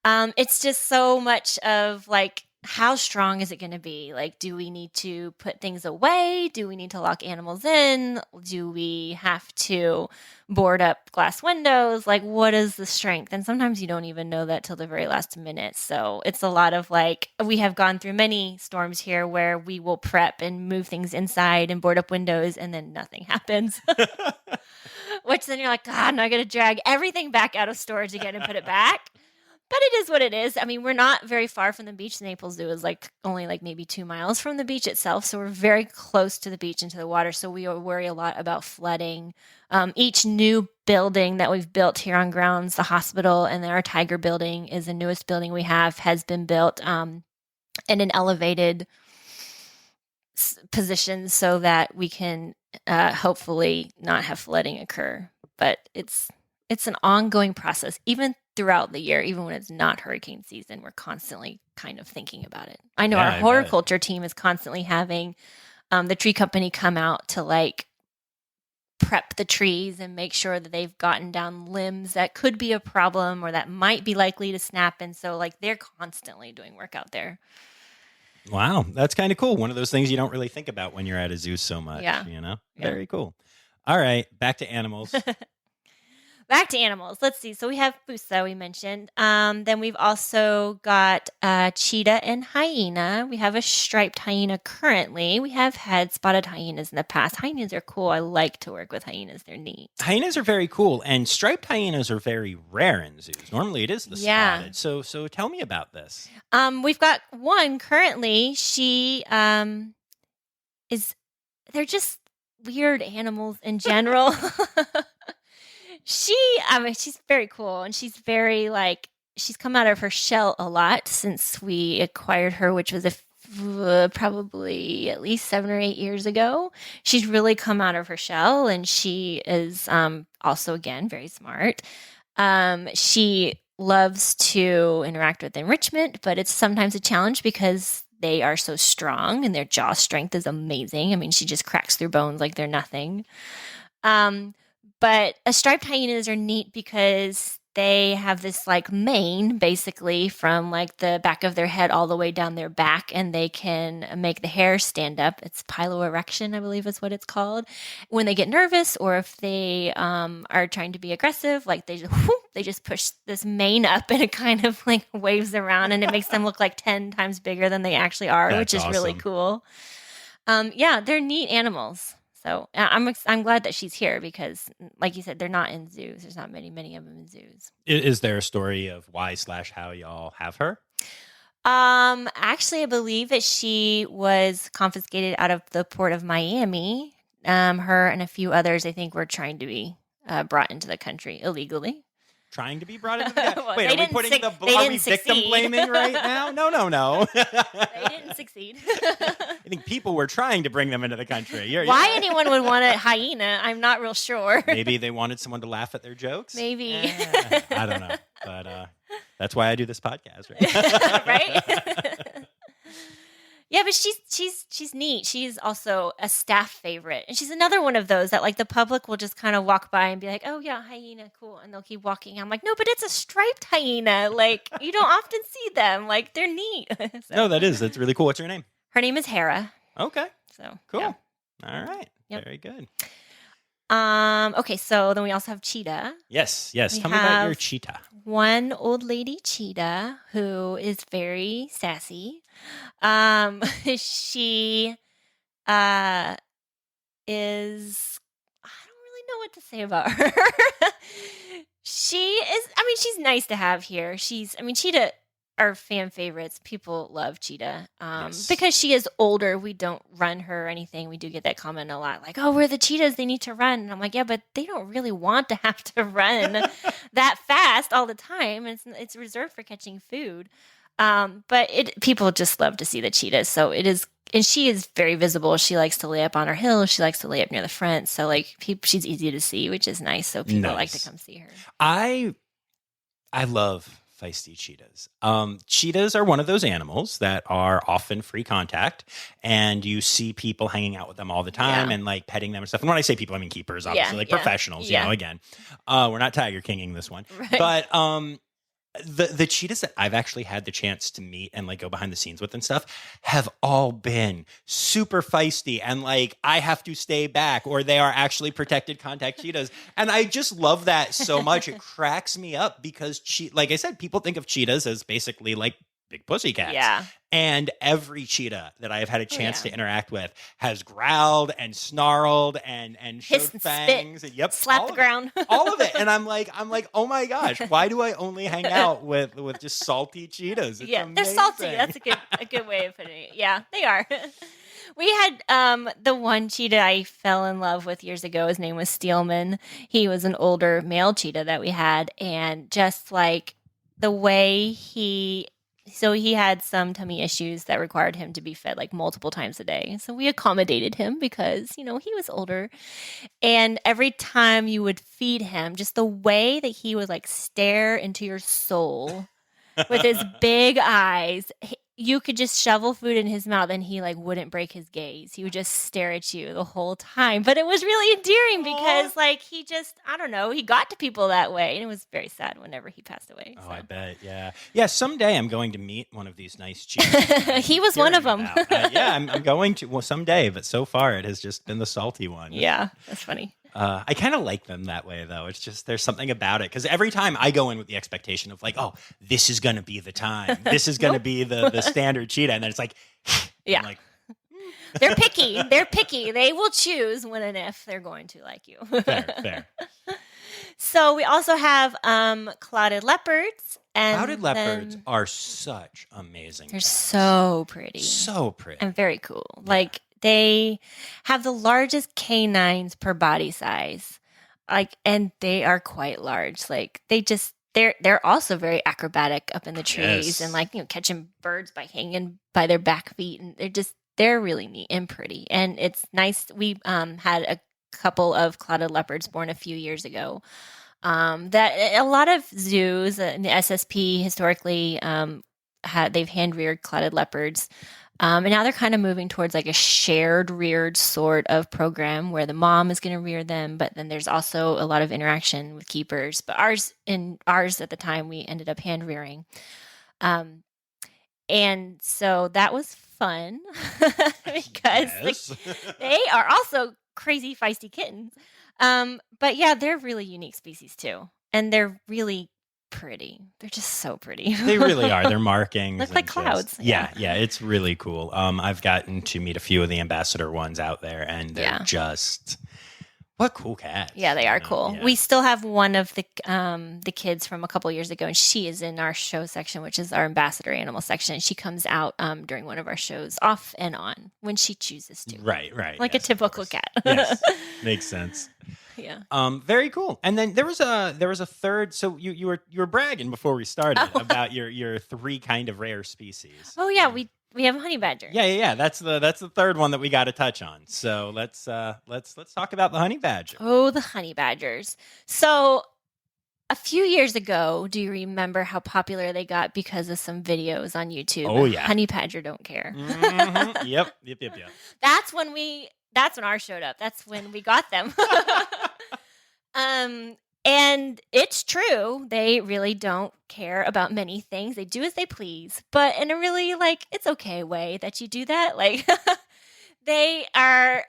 It's just so much of like, how strong is it going to be? Like, do we need to put things away? Do we need to lock animals in? Do we have to board up glass windows? Like, what is the strength? And sometimes you don't even know that till the very last minute. So it's a lot of like, we have gone through many storms here where we will prep and move things inside and board up windows and then nothing happens. Which then you're like, God, now I got to drag everything back out of storage again and put it back. But it is what it is. I mean, we're not very far from the beach. The Naples Zoo is like only like maybe 2 miles from the beach itself. So we're very close to the beach and to the water. So we worry a lot about flooding. Each new building that we've built here on grounds, the hospital and our tiger building is the newest building we have, has been built in an elevated position so that we can hopefully not have flooding occur. But it's an ongoing process, even throughout the year, even when it's not hurricane season. We're constantly kind of thinking about it. I know our horticulture team is constantly having the tree company come out to like prep the trees and make sure that they've gotten down limbs that could be a problem or that might be likely to snap. And so like they're constantly doing work out there. Wow, that's kind of cool. One of those things you don't really think about when you're at a zoo so much, Very cool. All right, back to animals. Back to animals. Let's see. So we have fossa, we mentioned. Then we've also got cheetah and hyena. We have a striped hyena currently. We have had spotted hyenas in the past. Hyenas are cool. I like to work with hyenas. They're neat. Hyenas are very cool, and striped hyenas are very rare in zoos. Normally it is the spotted. So tell me about this. We've got one currently. She they're just weird animals in general. She's very cool, and she's very like, she's come out of her shell a lot since we acquired her, which was probably at least 7 or 8 years ago. She's really come out of her shell, and she is also, again, very smart. She loves to interact with enrichment, but it's sometimes a challenge because they are so strong and their jaw strength is amazing. I mean, she just cracks through bones like they're nothing. But striped hyenas are neat because they have this like mane basically from like the back of their head all the way down their back, and they can make the hair stand up. It's piloerection, I believe is what it's called. When they get nervous or if they are trying to be aggressive, like they just push this mane up and it kind of like waves around and it makes them look like 10 times bigger than they actually are, which is really cool. They're neat animals. So I'm glad that she's here because, like you said, they're not in zoos. There's not many of them in zoos. Is there a story of why/how y'all have her? Actually, I believe that she was confiscated out of the port of Miami. Her and a few others, I think, were trying to be brought into the country illegally. Trying to be brought into the Well, Wait, they are we didn't putting suc- the they are didn't we victim succeed. blaming right now? No. They didn't succeed. I think people were trying to bring them into the country. Why anyone would want a hyena, I'm not real sure. Maybe they wanted someone to laugh at their jokes. Maybe. I don't know, but that's why I do this podcast, right? Right? Yeah, but she's neat. She's also a staff favorite. And she's another one of those that like the public will just kind of walk by and be like, "Oh yeah, hyena, cool." And they'll keep walking. I'm like, "No, but it's a striped hyena. Like you don't often see them. Like they're neat." So, No, that's really cool. What's her name? her name is Hera. Okay, So cool. yeah. All right, Yep. very good. Okay, so then we also have Cheetah. Yes. We Tell me about your have- cheetah. One old lady cheetah who is very sassy. She is, I don't really know what to say about her. She's nice to have here. Cheetah are fan favorites. People love Cheetah. Yes. Because she is older, we don't run her or anything. We do get that comment a lot, like, "Oh, we're the cheetahs, they need to run." And I'm like, yeah, but they don't really want to have to run that fast all the time. It's reserved for catching food. But people just love to see the cheetahs. So it is, and she is very visible. She likes to lay up on her hill. She likes to lay up near the front. So like she's easy to see, which is nice. So people like to come see her. I love feisty cheetahs. Cheetahs are one of those animals that are often free contact, and you see people hanging out with them all the time and like petting them and stuff. And when I say people, I mean keepers, obviously, professionals. Yeah. You know, again, we're not Tiger Kinging this one, Right. but the cheetahs that I've actually had the chance to meet and like go behind the scenes with and stuff have all been super feisty, and like I have to stay back or they are actually protected contact cheetahs. And I just love that so much. It cracks me up because like I said, people think of cheetahs as basically like big pussycats. Yeah. And every cheetah that I have had a chance to interact with has growled and snarled and showed Hiss and fangs. spit. And, yep, Slap all the of it. ground. All of it. And I'm like, oh my gosh, why do I only hang out with just salty cheetahs? It's They're amazing. salty. That's a good way of putting it. Yeah, they are. We had the one cheetah I fell in love with years ago. His name was Steelman. He was an older male cheetah that we had, and just like the way he had some tummy issues that required him to be fed like multiple times a day. So we accommodated him because, he was older. And every time you would feed him, just the way that he would like stare into your soul with his big eyes, you could just shovel food in his mouth and he like wouldn't break his gaze. He would just stare at you the whole time. But it was really endearing because like he just, I don't know, he got to people that way. And it was very sad whenever he passed away. Oh, so. I bet. Yeah. Yeah. Someday I'm going to meet one of these nice cheetahs. He was one of them. Yeah. I'm going to someday, but so far it has just been the salty one. Yeah, that's funny. I kind of like them that way, though. It's just there's something about it because every time I go in with the expectation of like, oh, this is going to be the time, this is going to be the standard cheetah, and then it's like, yeah, I'm like, they're picky. They're picky. They will choose when and if they're going to like you. fair. So we also have clouded leopards. And Clouded leopards are such amazing. They're pets. so pretty. So pretty. And very cool. Like they have the largest canines per body size. And they are quite large. Like they're also very acrobatic up in the trees and catching birds by hanging by their back feet. And they're really neat and pretty. And it's nice. We had a couple of clouded leopards born a few years ago. That a lot of zoos in the SSP historically they've hand reared clouded leopards. And now they're kind of moving towards like a shared reared sort of program where the mom is going to rear them, but then there's also a lot of interaction with keepers. But ours at the time we ended up hand rearing. And so that was fun because they are also crazy feisty kittens. But yeah, they're really unique species too. And they're really pretty. They're just so pretty. They really are. Their markings look like clouds. Yeah, it's really cool. I've gotten to meet a few of the ambassador ones out there, and they're just, What cool cats. Yeah, they are You know? cool. Yeah. We still have one of the kids from a couple years ago, and she is in our show section, which is our ambassador animal section. She comes out during one of our shows off and on when she chooses to. Right. Like Yes, a typical cat. Yes, makes sense. Yeah. Very cool. And then there was a third. So you were bragging before we started about your 3 kind of rare species. Oh yeah, we have a honey badger. Yeah. That's the third one that we got to touch on. So let's talk about the honey badger. Oh, the honey badgers. So a few years ago, do you remember how popular they got because of some videos on YouTube? Oh, yeah. Honey badger don't care. Mm-hmm. Yep. That's when ours showed up. That's when we got them. And it's true. They really don't care about many things. They do as they please, but in a really it's okay way that you do that. They are.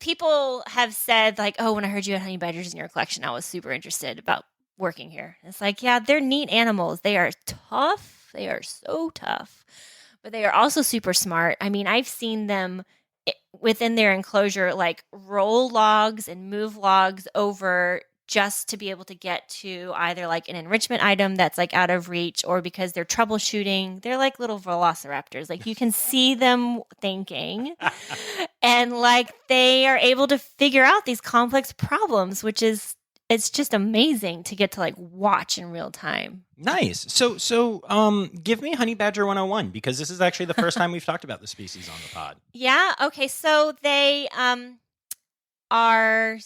People have said oh, when I heard you had honey badgers in your collection, I was super interested about working here. It's yeah, they're neat animals. They are tough. They are so tough, but they are also super smart. I mean, I've seen them within their enclosure, roll logs and move logs over just to be able to get to either an enrichment item that's out of reach, or because they're troubleshooting. They're like little velociraptors. You can see them thinking and they are able to figure out these complex problems, which is, it's just amazing to get to watch in real time. Nice. So give me Honey Badger 101, because this is actually the first time we've talked about the species on the pod. Yeah. Okay. So they are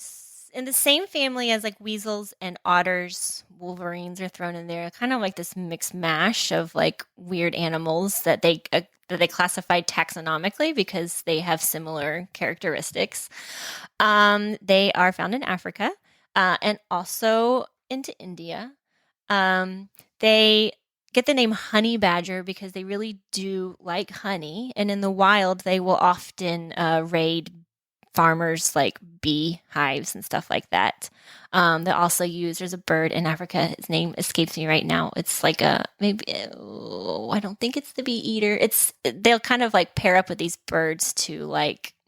in the same family as weasels and otters. Wolverines are thrown in there, kind of this mixed mash of weird animals that they classified taxonomically because they have similar characteristics. They are found in Africa and also into India. They get the name honey badger because they really do like honey, and in the wild they will often raid farmers bee hives and stuff like that. They also there's a bird in Africa, his name escapes me right now. It's I don't think it's the bee eater. They'll kind of pair up with these birds to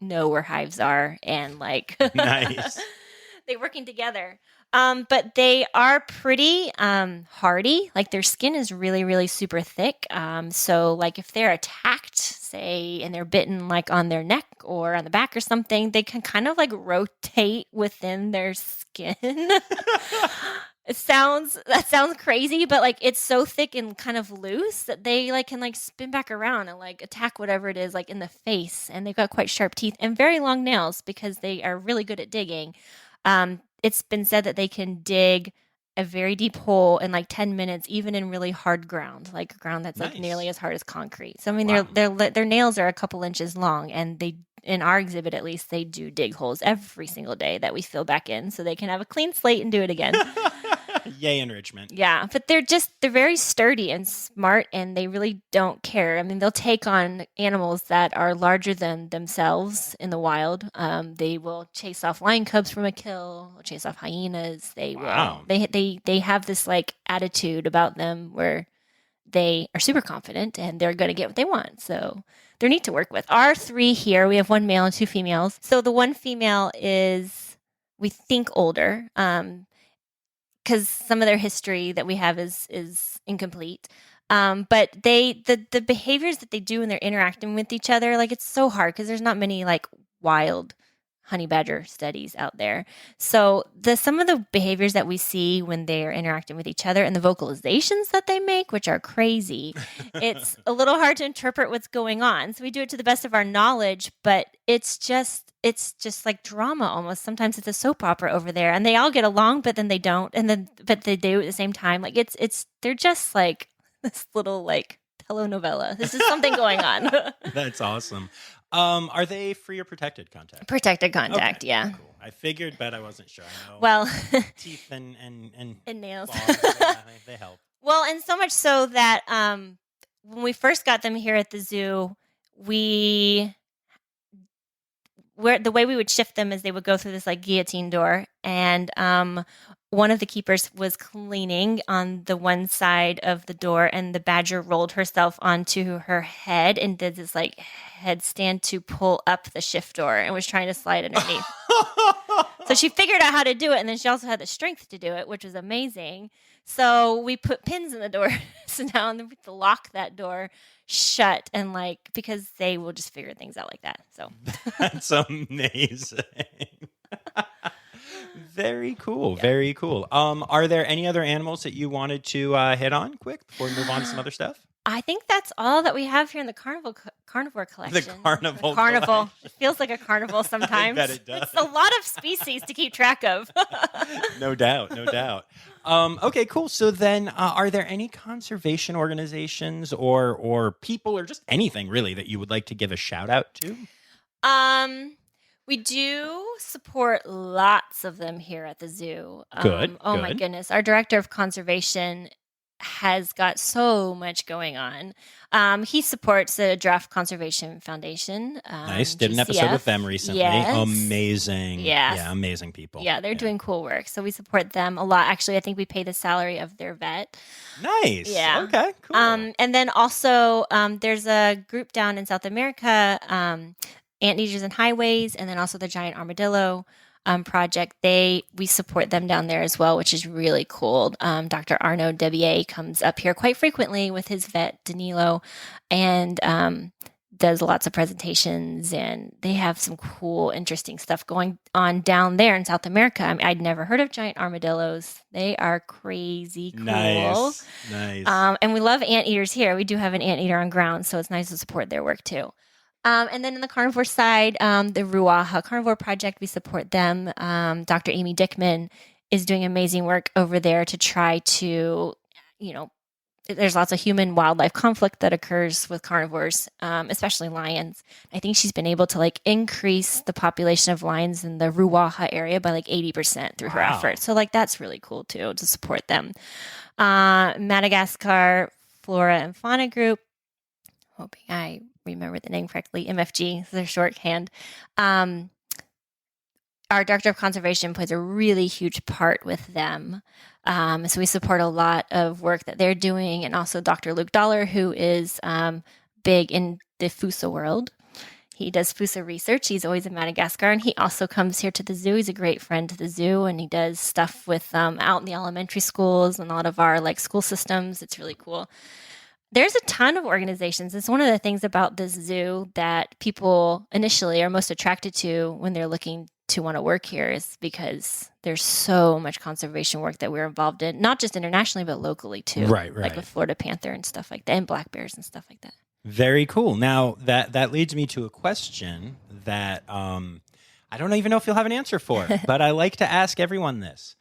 know where hives are, and Nice. they're working together. But they are pretty hardy. Their skin is really, really super thick. So if they're attacked, say, and they're bitten on their neck or on the back or something, they can kind of rotate within their skin. That sounds crazy, but it's so thick and kind of loose that they can spin back around and attack whatever it is in the face. And they've got quite sharp teeth and very long nails because they are really good at digging. It's been said that they can dig a very deep hole in 10 minutes, even in really hard ground, ground that's Nice. nearly as hard as concrete. So I mean, Wow. their nails are a couple inches long, and they, in our exhibit at least, they do dig holes every single day that we fill back in, so they can have a clean slate and do it again. Yay, enrichment. Yeah, but they're very sturdy and smart, and they really don't care. I mean, they'll take on animals that are larger than themselves in the wild. They will chase off lion cubs from a kill, chase off hyenas. Wow. They have this attitude about them where they are super confident and they're going to get what they want. So they're neat to work with. Our 3 here, we have 1 male and 2 females. So the 1 female is, we think, older. Because some of their history that we have is incomplete. But the behaviors that they do when they're interacting with each other, it's so hard because there's not many wild honey badger studies out there. So some of the behaviors that we see when they're interacting with each other and the vocalizations that they make, which are crazy, it's a little hard to interpret what's going on. So we do it to the best of our knowledge, but it's just like drama almost. Sometimes it's a soap opera over there, and they all get along, but then they don't, but they do at the same time. They're just this little telenovela. This is something going on. That's awesome. Are they free or protected contact? Protected contact, Okay, yeah. Cool. I figured, but I wasn't sure. I know Well, teeth and nails. claws, they help. Well, and so much so that when we first got them here at the zoo, the way we would shift them is they would go through this guillotine door, and one of the keepers was cleaning on the one side of the door, and the badger rolled herself onto her head and did this headstand to pull up the shift door and was trying to slide underneath. So she figured out how to do it, and then she also had the strength to do it, which was amazing. So we put pins in the door, so now we have to lock that door shut, and because they will just figure things out like that. So That's amazing. Very cool. Yeah. Very cool. Are there any other animals that you wanted to hit on quick before we move on to some other stuff? I think that's all that we have here in the carnivore collection. The carnival. Carnival. It feels like a carnival sometimes. I bet it does. It's a lot of species to keep track of. No doubt. No doubt. Okay, cool. So then are there any conservation organizations or people or just anything really that you would like to give a shout out to? We do support lots of them here at the zoo. Good. Oh good. my goodness. Our director of conservation has got so much going on. He supports the Giraffe Conservation Foundation. Nice. Did an episode with them recently. Yes. Amazing. Yes. Yeah, amazing people. Yeah, they're doing cool work. So we support them a lot. Actually, I think we pay the salary of their vet. Nice. Yeah. Okay, cool. And then also there's a group down in South America, Anteaters and Highways, and then also the Giant Armadillo project. We support them down there as well, which is really cool. Dr. Arnaud Debier comes up here quite frequently with his vet Danilo, and does lots of presentations, and they have some cool, interesting stuff going on down there in South America. I mean, I'd never heard of giant armadillos. They are crazy cool. Nice. And we love anteaters here. We do have an anteater on ground, so it's nice to support their work too. And then on the carnivore side, the Ruaha Carnivore Project, we support them. Dr. Amy Dickman is doing amazing work over there to try to, there's lots of human-wildlife conflict that occurs with carnivores, especially lions. I think she's been able to increase the population of lions in the Ruaha area by 80% through her efforts. So that's really cool too, to support them. Madagascar Flora and Fauna Group, hoping I remember the name correctly, MFG, is their shorthand. Our director of conservation plays a really huge part with them. So we support a lot of work that they're doing, and also Dr. Luke Dollar, who is big in the fossa world. He does fossa research. He's always in Madagascar, and he also comes here to the zoo. He's a great friend to the zoo, and he does stuff with out in the elementary schools and a lot of our school systems. It's really cool. There's a ton of organizations. It's one of the things about this zoo that people initially are most attracted to when they're looking to want to work here, is because there's so much conservation work that we're involved in, not just internationally, but locally too. Right. Like with Florida panther and stuff like that, and black bears and stuff like that. Very cool. Now, that leads me to a question that I don't even know if you'll have an answer for, but I like to ask everyone this.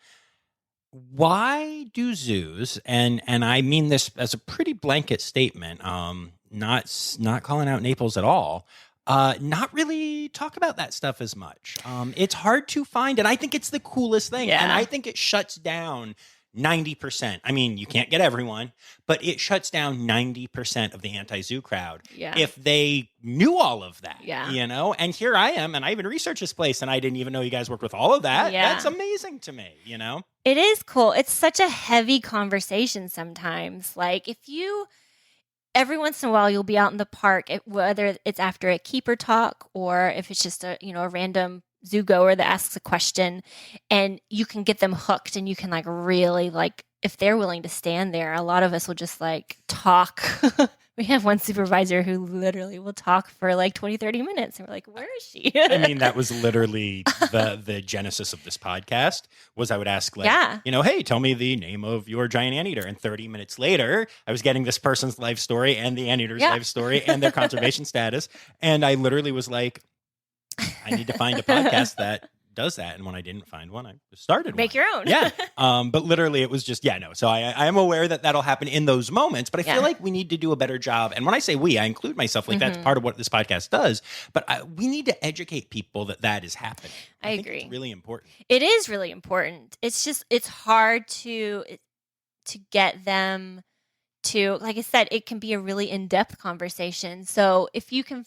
Why do zoos, and I mean this as a pretty blanket statement, not calling out Naples at all, not really talk about that stuff as much? It's hard to find, and I think it's the coolest thing, and I think it shuts down 90%. I mean, you can't get everyone, but it shuts down 90% of the anti-zoo crowd if they knew all of that, And here I am, and I even researched this place, and I didn't even know you guys worked with all of that. That's amazing to me, It is cool. It's such a heavy conversation sometimes. Every once in a while, you'll be out in the park, whether it's after a keeper talk or if it's just a random zoo goer that asks a question, and you can get them hooked, and you can really if they're willing to stand there, a lot of us will just talk. We have one supervisor who literally will talk for 20, 30 minutes. And we're like, where is she? I mean, that was literally the genesis of this podcast, was I would ask hey, tell me the name of your giant anteater. And 30 minutes later, I was getting this person's life story and the anteater's life story and their conservation status. And I literally was like, I need to find a podcast that does that. And when I didn't find one, I started Make your own. Yeah. But literally it was just, So I am aware that that'll happen in those moments, but I feel like we need to do a better job. And when I say we, I include myself, that's part of what this podcast does, but we need to educate people that is happening. I agree. It's really important. It is really important. It's just, it's hard to get them to, like I said, it can be a really in-depth conversation. So if you can,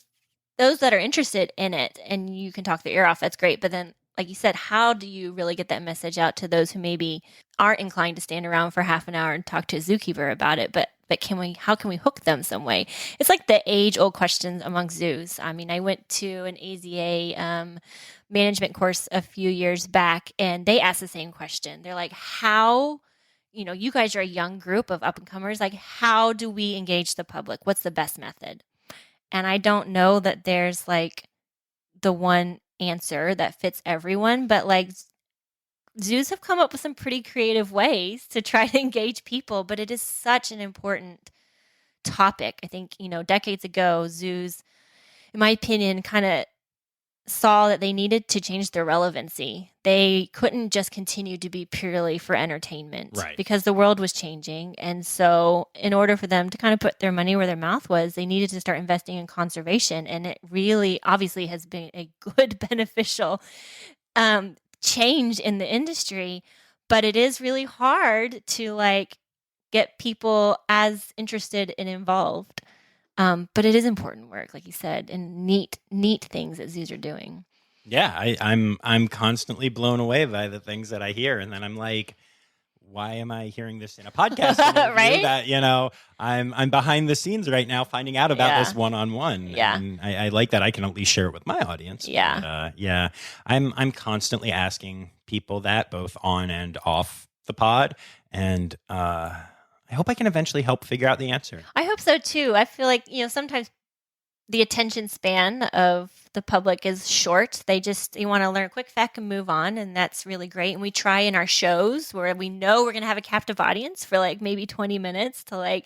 those that are interested in it and you can talk their ear off, that's great. But then, like you said, how do you really get that message out to those who maybe aren't inclined to stand around for half an hour and talk to a zookeeper about it, but but how can we hook them some way? It's like the age-old questions among zoos. I mean, I went to an AZA management course a few years back, and they asked the same question. They're like, how, you guys are a young group of up-and-comers. Like, how do we engage the public? What's the best method? And I don't know that there's like the one answer that fits everyone, but like zoos have come up with some pretty creative ways to try to engage people, but it is such an important topic. I think, decades ago, zoos, in my opinion, kind of saw that they needed to change their relevancy. They couldn't just continue to be purely for entertainment, right? Because the world was changing. And so in order for them to kind of put their money where their mouth was, they needed to start investing in conservation. And it really obviously has been a good beneficial change in the industry, but it is really hard to like get people as interested and involved. But it is important work, like you said, and neat things that zoos are doing. Yeah, I'm constantly blown away by the things that I hear, and then I'm like, why am I hearing this in a podcast interview? Right? That I'm behind the scenes right now, finding out about this one-on-one. Yeah, and I like that I can at least share it with my audience. Yeah, but, I'm constantly asking people that both on and off the pod, and I hope I can eventually help figure out the answer. I hope so too. I feel like, sometimes the attention span of the public is short. They want to learn a quick fact and move on, and that's really great. And we try in our shows where we know we're going to have a captive audience for like maybe 20 minutes to like,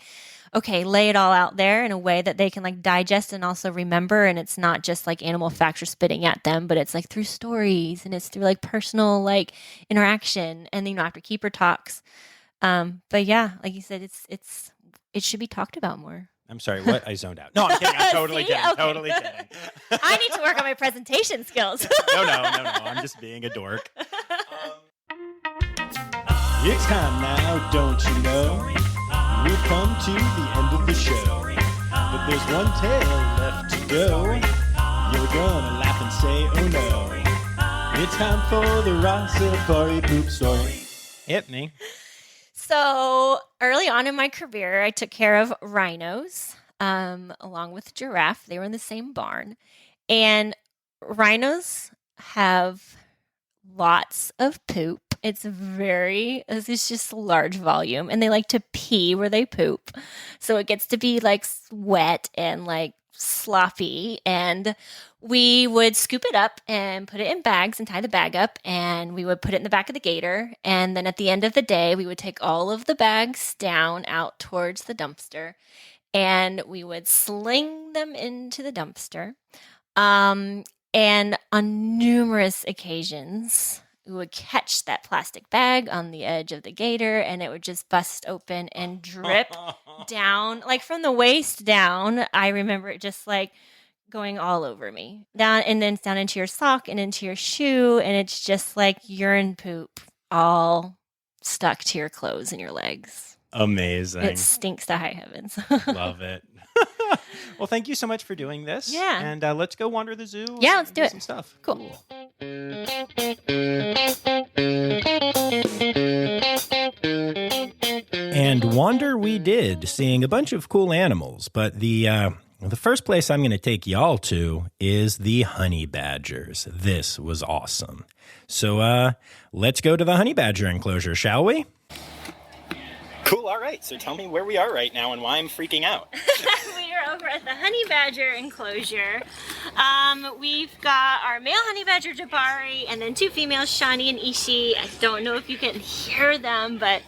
okay, lay it all out there in a way that they can like digest and also remember. And it's not just like animal facts are spitting at them, but it's like through stories and it's through like personal like interaction. And then, after keeper talks. But yeah, like you said, it should be talked about more. I'm sorry, what? I zoned out. No, I'm kidding. I'm totally kidding. Okay. Totally kidding. I need to work on my presentation skills. No. I'm just being a dork. It's time now, don't you know? We've come to the end of the show. But there's one tale left to go. You're gonna laugh and say, oh no. It's time for the Rossifari poop story. Hit me. So early on in my career, I took care of rhinos along with giraffe. They were in the same barn. And rhinos have lots of poop. It's just a large volume. And they like to pee where they poop. So it gets to be like wet and like sloppy, and we would scoop it up and put it in bags and tie the bag up, and we would put it in the back of the gator, and then at the end of the day we would take all of the bags down out towards the dumpster, and we would sling them into the dumpster, and on numerous occasions we would catch that plastic bag on the edge of the gator, and it would just bust open and drip down, like from the waist down. I remember it just like going all over me, down and then down into your sock and into your shoe, and it's just like urine poop all stuck to your clothes and your legs. Amazing. It stinks to high heavens. Love it. Well, thank you so much for doing this. Yeah. And let's go wander the zoo. Yeah, let's do it. Some stuff. Cool. And wander we did, seeing a bunch of cool animals. But the first place I'm going to take y'all to is the honey badgers. This was awesome. So let's go to the honey badger enclosure, shall we? Cool. All right. So tell me where we are right now and why I'm freaking out. We are over at the honey badger enclosure. We've got our male honey badger Jabari and then two females, Shani and Ishi. I don't know if you can hear them, but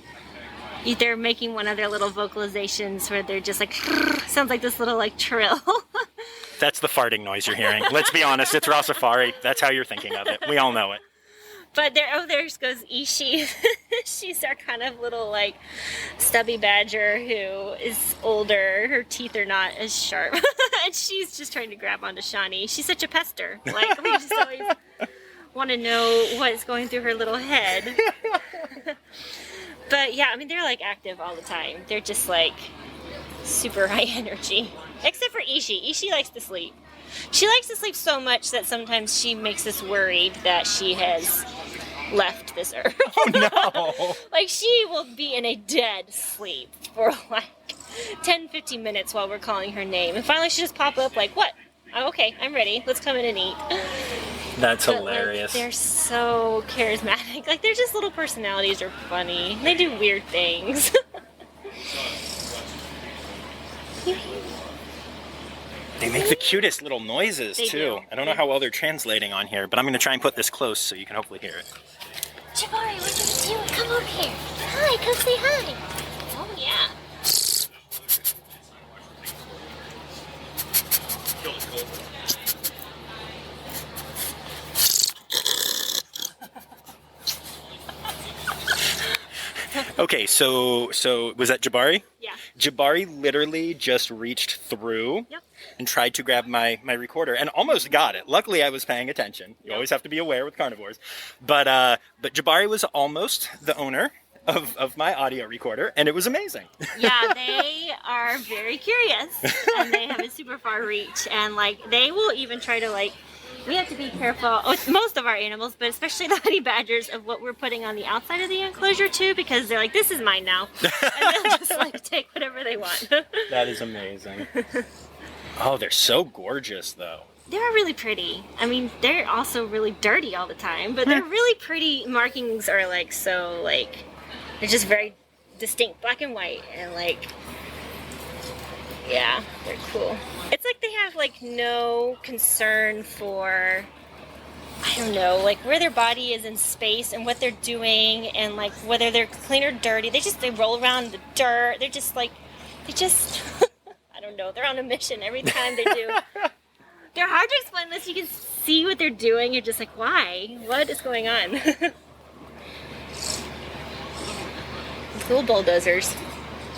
they're making one of their little vocalizations where they're just like, sounds like this little like trill. That's the farting noise you're hearing. Let's be honest, it's Rossifari. That's how you're thinking of it. We all know it. But there goes Ishi. She's our kind of little like stubby badger who is older. Her teeth are not as sharp. And she's just trying to grab onto Shani. She's such a pester. Like, we just always want to know what's going through her little head. But yeah, I mean, they're like active all the time. They're just like super high energy. Except for Ishi. Ishi likes to sleep. She likes to sleep so much that sometimes she makes us worried that she has left this earth. Oh no! Like, she will be in a dead sleep for like 10, 15 minutes while we're calling her name. And finally she just popped up like, what? Oh, okay, I'm ready. Let's come in and eat. That's But, hilarious. they're so charismatic. They're just little personalities are funny. They do weird things. They make the cutest little noises, They too. do. I don't know how well they're translating on here, but I'm going to try and put this close so you can hopefully hear it. Jabari, what are you doing? Come over here. Hi, come say hi. Oh, yeah. Okay, so was that Jabari? Yeah. Jabari literally just reached through Yep. and tried to grab my recorder and almost got it. Luckily, I was paying attention. You Yep. always have to be aware with carnivores. But Jabari was almost the owner of my audio recorder, and it was amazing. Yeah, they are very curious, and they have a super far reach, and they will even try to we have to be careful with most of our animals, but especially the honey badgers, of what we're putting on the outside of the enclosure too, because they're like, this is mine now, and they'll just take whatever they want. That is amazing. Oh, they're so gorgeous, though. They're really pretty. I mean, they're also really dirty all the time, but they're really pretty. Markings are they're just very distinct, black and white, and yeah, they're cool. It's like they have no concern for, I don't know, where their body is in space and what they're doing, and whether they're clean or dirty. They roll around in the dirt. They're just I don't know. They're on a mission every time they do. They're hard to explain unless you can see what they're doing. You're just like, why? What is going on? Cool bulldozers.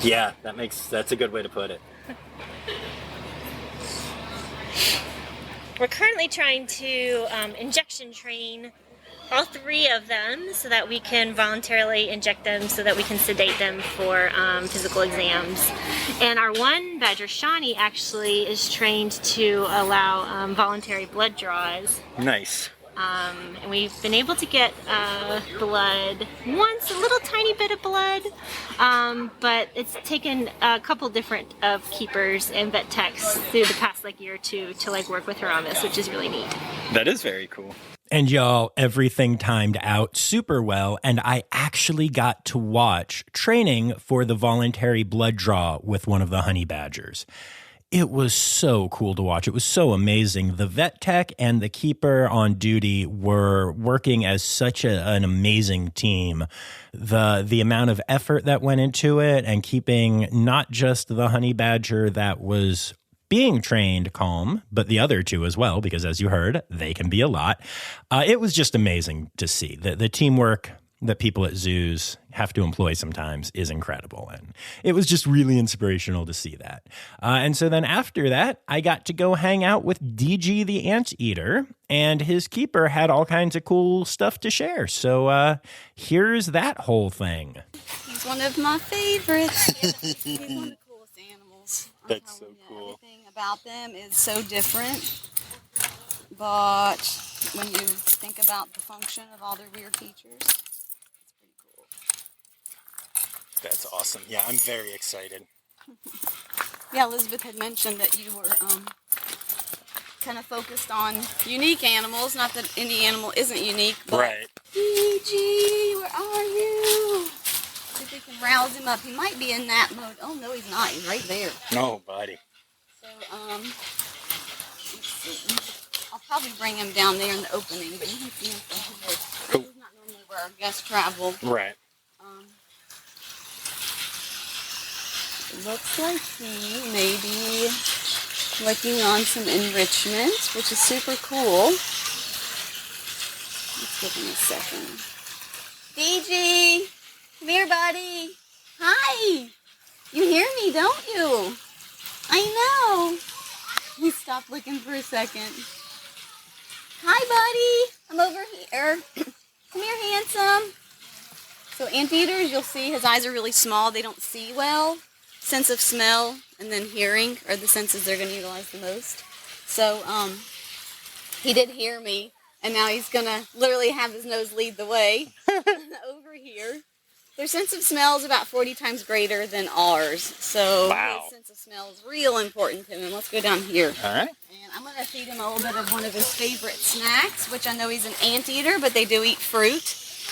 Yeah, that's a good way to put it. We're currently trying to injection train all 3 of them so that we can voluntarily inject them so that we can sedate them for physical exams. And our one badger, Shawnee, actually is trained to allow voluntary blood draws. Nice. And we've been able to get blood once, a little tiny bit of blood, but it's taken a couple different keepers and vet techs through the past year or two to work with her on this, which is really neat. That is very cool. And y'all, everything timed out super well, and I actually got to watch training for the voluntary blood draw with one of the honey badgers. It was so cool to watch. It was so amazing. The vet tech and the keeper on duty were working as such an amazing team. The amount of effort that went into it, and keeping not just the honey badger that was being trained calm, but the other 2 as well, because as you heard, they can be a lot. It was just amazing to see. The teamwork that people at zoos have to employ sometimes is incredible. And it was just really inspirational to see that. And so then after that, I got to go hang out with Deegee the anteater, and his keeper had all kinds of cool stuff to share. So here's that whole thing. He's one of my favorites. He's one of the coolest animals. That's so cool. Everything about them is so different. But when you think about the function of all their weird features, it's pretty cool. That's awesome. Yeah, I'm very excited. Yeah, Elizabeth had mentioned that you were kind of focused on unique animals. Not that any animal isn't unique, but Right. Deegee, where are you? See if we can rouse him up. He might be in that mode. Oh no, he's not. He's right there. No, buddy. So let's see. I'll probably bring him down there in the opening, but you can see him from here. Cool. This is not normally where our guests travel. Right. It looks like he may be working on some enrichment, which is super cool. Let's give him a second. Deegee, come here, buddy. Hi. You hear me, don't you? I know. He stopped looking for a second. Hi, buddy. I'm over here. Come here, handsome. So anteaters, you'll see his eyes are really small. They don't see well. Sense of smell and then hearing are the senses they're going to utilize the most. So he did hear me, and now he's going to literally have his nose lead the way over here. Their sense of smell is about 40 times greater than ours. So Wow. his sense of smell is real important to him. Let's go down here. All right. And I'm going to feed him a little bit of one of his favorite snacks, which I know he's an anteater, but they do eat fruit.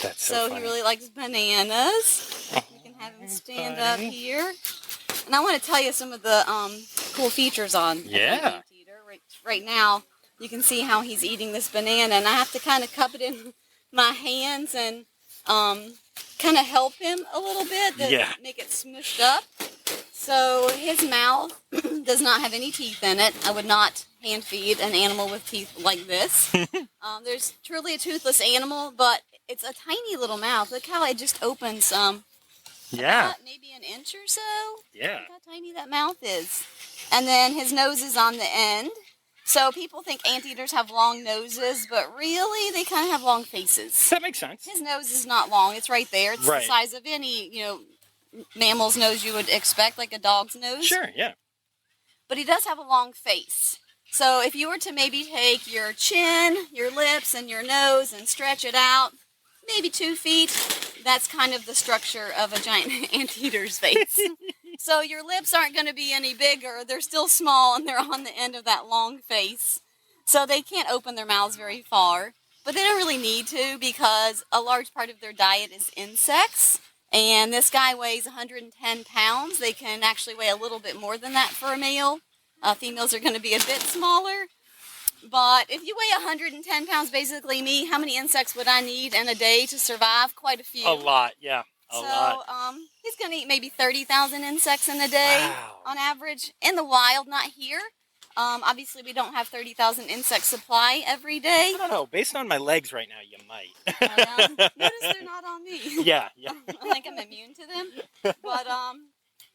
That's so So funny. he really likes bananas. You can have him stand up here. And I want to tell you some of the cool features on Yeah. an anteater. Right now, you can see how he's eating this banana, and I have to kind of cup it in my hands and kind of help him a little bit to make it smushed up. So his mouth does not have any teeth in it. I would not hand feed an animal with teeth like this. There's truly a toothless animal, but it's a tiny little mouth. Look how it just opens Yeah. maybe an inch or so. Yeah. Look how tiny that mouth is. And then his nose is on the end. So people think anteaters have long noses, but really they kind of have long faces. That makes sense. His nose is not long. It's right there. It's the size of any, mammal's nose you would expect, like a dog's nose. Sure, yeah. But he does have a long face. So if you were to maybe take your chin, your lips, and your nose and stretch it out, maybe 2 feet, that's kind of the structure of a giant anteater's face. So your lips aren't going to be any bigger. They're still small, and they're on the end of that long face. So they can't open their mouths very far. But they don't really need to, because a large part of their diet is insects. And this guy weighs 110 pounds. They can actually weigh a little bit more than that for a male. Females are going to be a bit smaller. But if you weigh 110 pounds, basically me, how many insects would I need in a day to survive? Quite a few. A lot, yeah. A lot. He's going to eat maybe 30,000 insects in a day on average. In the wild, not here. Obviously, we don't have 30,000 insect supply every day. I don't know. Based on my legs right now, you might. Notice they're not on me. Yeah. I think I'm immune to them. But,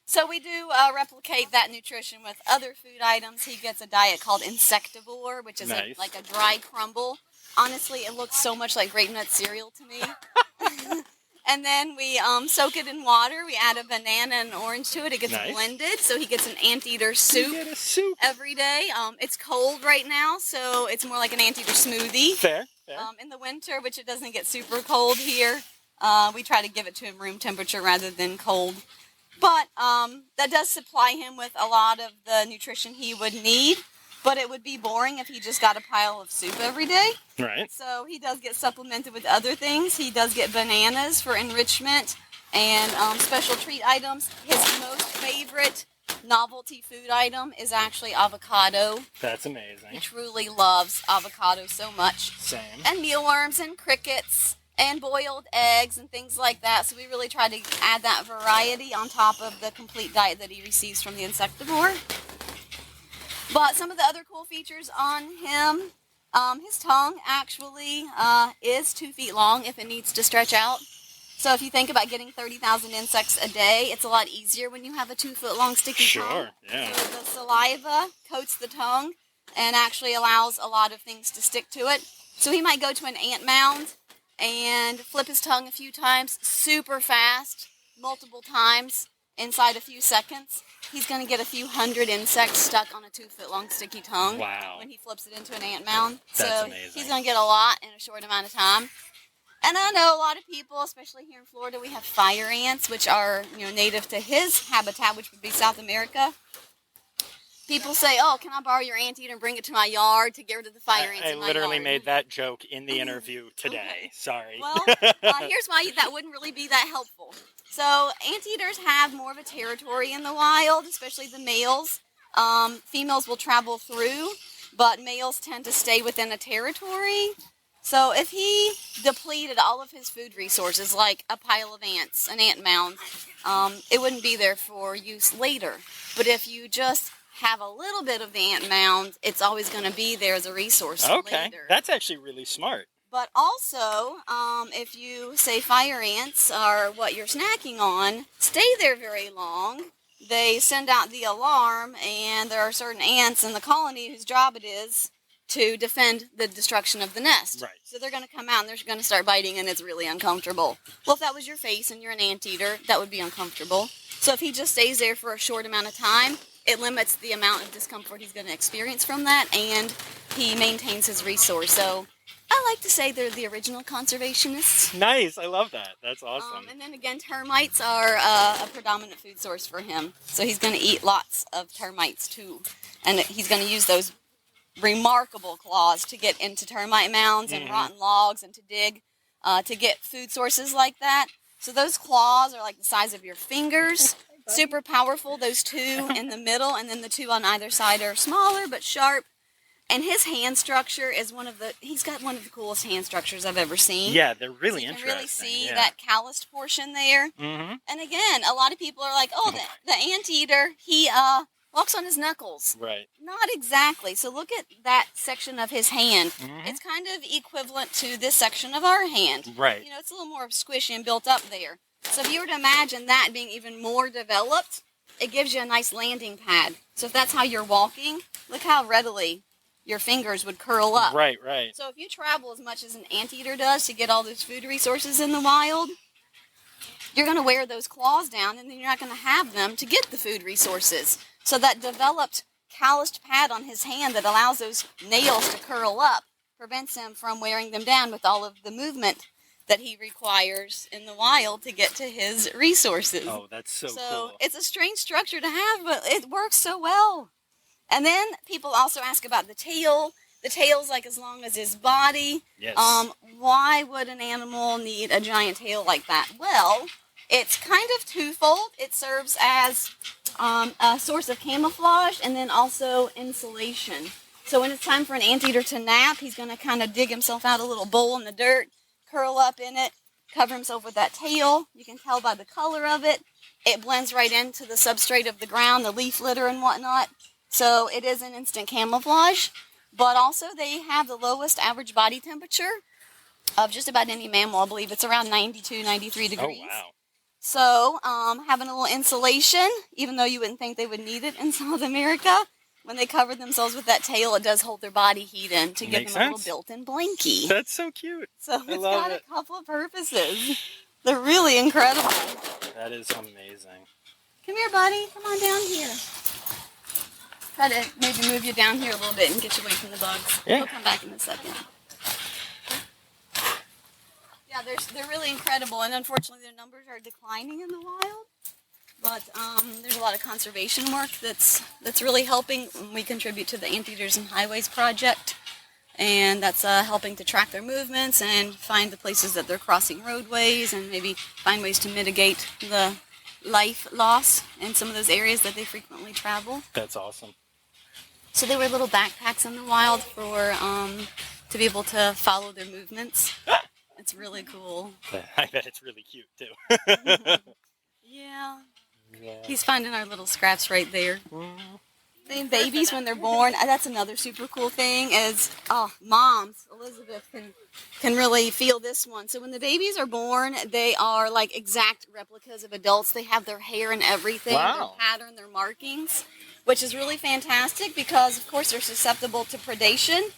so we do replicate that nutrition with other food items. He gets a diet called insectivore, which is like a dry crumble. Honestly, it looks so much like grape nut cereal to me. And then we soak it in water. We add a banana and an orange to it. It gets blended, so he gets an anteater soup, You get a soup every day. It's cold right now, so it's more like an anteater smoothie. Fair. In the winter, which it doesn't get super cold here, we try to give it to him room temperature rather than cold. But that does supply him with a lot of the nutrition he would need. But it would be boring if he just got a pile of soup every day. Right. So he does get supplemented with other things. He does get bananas for enrichment and special treat items. His most favorite novelty food item is actually avocado. That's amazing. He truly loves avocado so much. Same. And mealworms and crickets and boiled eggs and things like that. So we really try to add that variety on top of the complete diet that he receives from the insectivore. But some of the other cool features on him, his tongue actually is 2 feet long if it needs to stretch out. So if you think about getting 30,000 insects a day, it's a lot easier when you have a 2 foot long sticky tongue. Sure, yeah. So the saliva coats the tongue and actually allows a lot of things to stick to it. So he might go to an ant mound and flip his tongue a few times super fast, multiple times inside a few seconds. He's going to get a few hundred insects stuck on a 2 foot long sticky tongue. Wow. When he flips it into an ant mound. That's so amazing. He's going to get a lot in a short amount of time. And I know a lot of people, especially here in Florida, we have fire ants, which are native to his habitat, which would be South America. People say, "Oh, can I borrow your anteater and bring it to my yard to get rid of the fire ants I in my literally yard?" made that joke in the interview today. Okay. Sorry. Well, here's why that wouldn't really be that helpful. So anteaters have more of a territory in the wild, especially the males. Females will travel through, but males tend to stay within a territory. So if he depleted all of his food resources, like a pile of ants, an ant mound, it wouldn't be there for use later. But if you just have a little bit of the ant mound, it's always going to be there as a resource later. That's actually really smart. But also, if you say fire ants are what you're snacking on, stay there very long. They send out the alarm, and there are certain ants in the colony whose job it is to defend the destruction of the nest. Right. So they're going to come out and they're going to start biting, and it's really uncomfortable. Well, if that was your face and you're an anteater, that would be uncomfortable. So if he just stays there for a short amount of time, it limits the amount of discomfort he's going to experience from that, and he maintains his resource. So I like to say they're the original conservationists. Nice. I love that. That's awesome. And then again, termites are a predominant food source for him. So he's going to eat lots of termites too. And he's going to use those remarkable claws to get into termite mounds and rotten logs and to dig to get food sources like that. So those claws are like the size of your fingers. Super powerful, those two in the middle, and then the two on either side are smaller but sharp. And his hand structure is he's got one of the coolest hand structures I've ever seen. Yeah, they're really so you interesting. can really see that calloused portion there. Mm-hmm. And again, a lot of people are like, oh, the anteater, he walks on his knuckles. Right. Not exactly. So look at that section of his hand. Mm-hmm. It's kind of equivalent to this section of our hand. Right. You know, it's a little more squishy and built up there. So if you were to imagine that being even more developed, it gives you a nice landing pad. So if that's how you're walking, look how readily your fingers would curl up. Right, right. So if you travel as much as an anteater does to get all those food resources in the wild, you're going to wear those claws down, and then you're not going to have them to get the food resources. So that developed calloused pad on his hand that allows those nails to curl up prevents him from wearing them down with all of the movement that he requires in the wild to get to his resources. Oh, that's so So cool. it's a strange structure to have, but it works so well. And then people also ask about the tail. The tail's like as long as his body. Yes. Why would an animal need a giant tail like that? Well, it's kind of twofold. It serves as a source of camouflage and then also insulation. So when it's time for an anteater to nap, he's going to kind of dig himself out a little bowl in the dirt, curl up in it, cover himself with that tail. You can tell by the color of it. It blends right into the substrate of the ground, the leaf litter and whatnot. So it is an instant camouflage. But also they have the lowest average body temperature of just about any mammal. I believe it's around 92, 93 degrees. Oh, wow. So having a little insulation, even though you wouldn't think they would need it in South America, when they cover themselves with that tail, it does hold their body heat in to give Makes them a sense. little built-in blankie. That's so cute. So it's love got it. a couple of purposes. They're really incredible. That is amazing. Come here, buddy. Come on down here. Try to maybe move you down here a little bit and get you away from the bugs. Yeah. We'll come back in a second. Yeah, they're really incredible, and unfortunately their numbers are declining in the wild. But there's a lot of conservation work that's really helping. We contribute to the Anteaters and Highways project, and that's helping to track their movements and find the places that they're crossing roadways and maybe find ways to mitigate the life loss in some of those areas that they frequently travel. That's awesome. So they wear little backpacks in the wild for to be able to follow their movements. It's really cool. I bet it's really cute, too. Yeah. He's finding our little scraps right there. The babies, when they're born, that's another super cool thing is, moms, Elizabeth can really feel this one. So when the babies are born, they are like exact replicas of adults. They have their hair and everything, Wow. their pattern, their markings, which is really fantastic because, of course, they're susceptible to predation.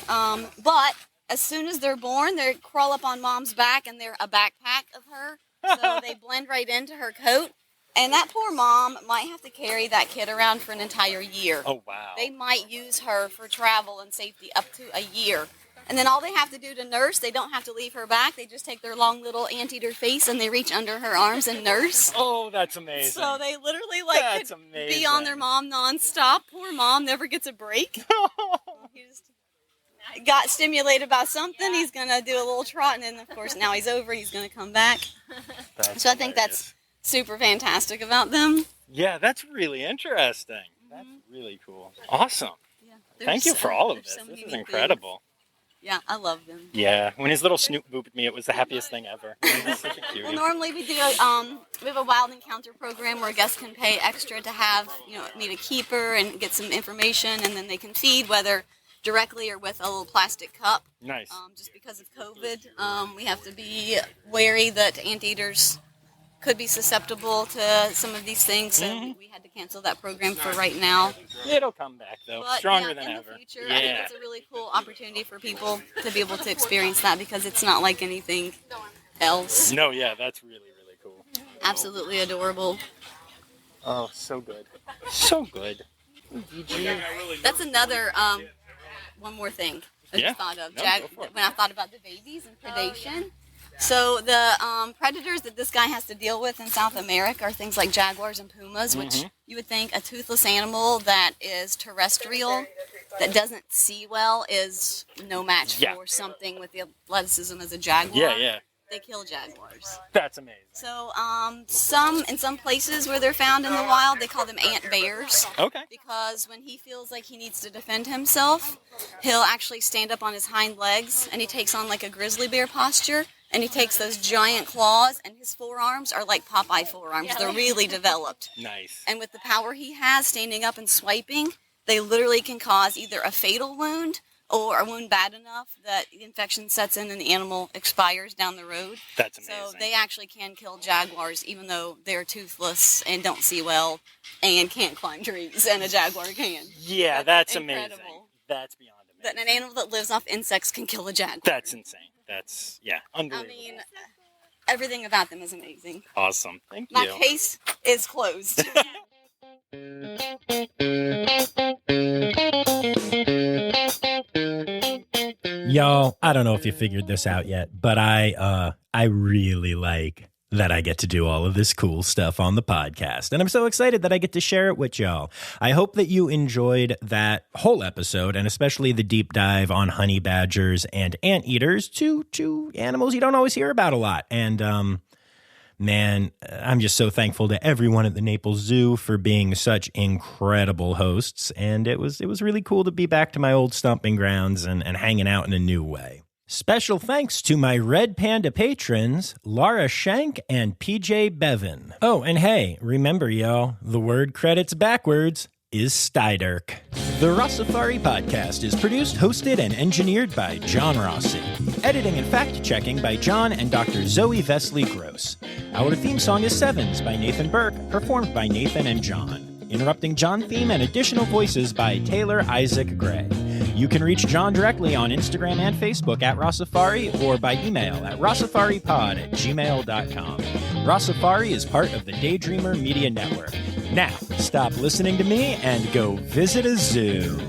But as soon as they're born, they crawl up on mom's back and they're a backpack of her. So they blend right into her coat. And that poor mom might have to carry that kid around for an entire year. Oh, wow. They might use her for travel and safety up to a year. And then all they have to do to nurse, they don't have to leave her back. They just take their long little anteater face and they reach under her arms and nurse. Oh, that's amazing. So they literally That's could be amazing. on their mom nonstop. Poor mom never gets a break. He just got stimulated by something. He's going to do a little trot, and then, of course, now he's over. He's going to come back. That's So I think that's super fantastic about them. Yeah, that's really interesting. That's really cool. Awesome. Yeah, Thank you for all of there's this. so many This is neat incredible. things. Yeah, I love them. Yeah, when his little snoot booped me, it was the happiest thing ever. He's such a cutie. Well, normally we do we have a wild encounter program where guests can pay extra to have, meet a keeper and get some information, and then they can feed, whether directly or with a little plastic cup. Nice. Just because of COVID, we have to be wary that anteaters could be susceptible to some of these things, so we had to cancel that program for right now. It'll come back, though. But Stronger yeah, than in ever. the future, I think it's a really cool opportunity for people to be able to experience that because it's not like anything else. No, yeah, that's really, really cool. Absolutely adorable. Oh, so good. So good. That's another, one more thing. I just thought of No, go for it. when I thought about the babies and predation. So the predators that this guy has to deal with in South America are things like jaguars and pumas, which you would think a toothless animal that is terrestrial, that doesn't see well, is no match for something with the athleticism as a jaguar. Yeah. They kill jaguars. That's amazing. So in some places where they're found in the wild, they call them ant bears. Okay. Because when he feels like he needs to defend himself, he'll actually stand up on his hind legs, and he takes on like a grizzly bear posture, and he takes those giant claws, and his forearms are like Popeye forearms. They're really developed. Nice. And with the power he has standing up and swiping, they literally can cause either a fatal wound or a wound bad enough that the infection sets in and the animal expires down the road. That's amazing. So they actually can kill jaguars even though they're toothless and don't see well and can't climb trees, and a jaguar can. Yeah, that's incredible. amazing. That's beyond amazing. That an animal that lives off insects can kill a jaguar. That's insane. That's, I unbelievable. mean, everything about them is amazing. Awesome. Thank My you. case is closed. Y'all, I don't know if you figured this out yet, but I really like that I get to do all of this cool stuff on the podcast. And I'm so excited that I get to share it with y'all. I hope that you enjoyed that whole episode, and especially the deep dive on honey badgers and anteaters, two animals you don't always hear about a lot. And man, I'm just so thankful to everyone at the Naples Zoo for being such incredible hosts. And it was really cool to be back to my old stomping grounds and hanging out in a new way. Special thanks to my Red Panda patrons, Laura Shank and PJ Bevan. Oh, and hey, remember, y'all, the word credits backwards is Steiderk. The Rossifari podcast is produced, hosted, and engineered by John Rossi. Editing and fact-checking by John and Dr. Zoe Vesley Gross. Our theme song is Sevens by Nathan Burke, performed by Nathan and John. Interrupting John theme and additional voices by Taylor Isaac Gray. You can reach John directly on Instagram and Facebook at Rossifari, or by email at rossifaripod@gmail.com. Rossifari is part of the Daydreamer Media Network. Now, stop listening to me and go visit a zoo.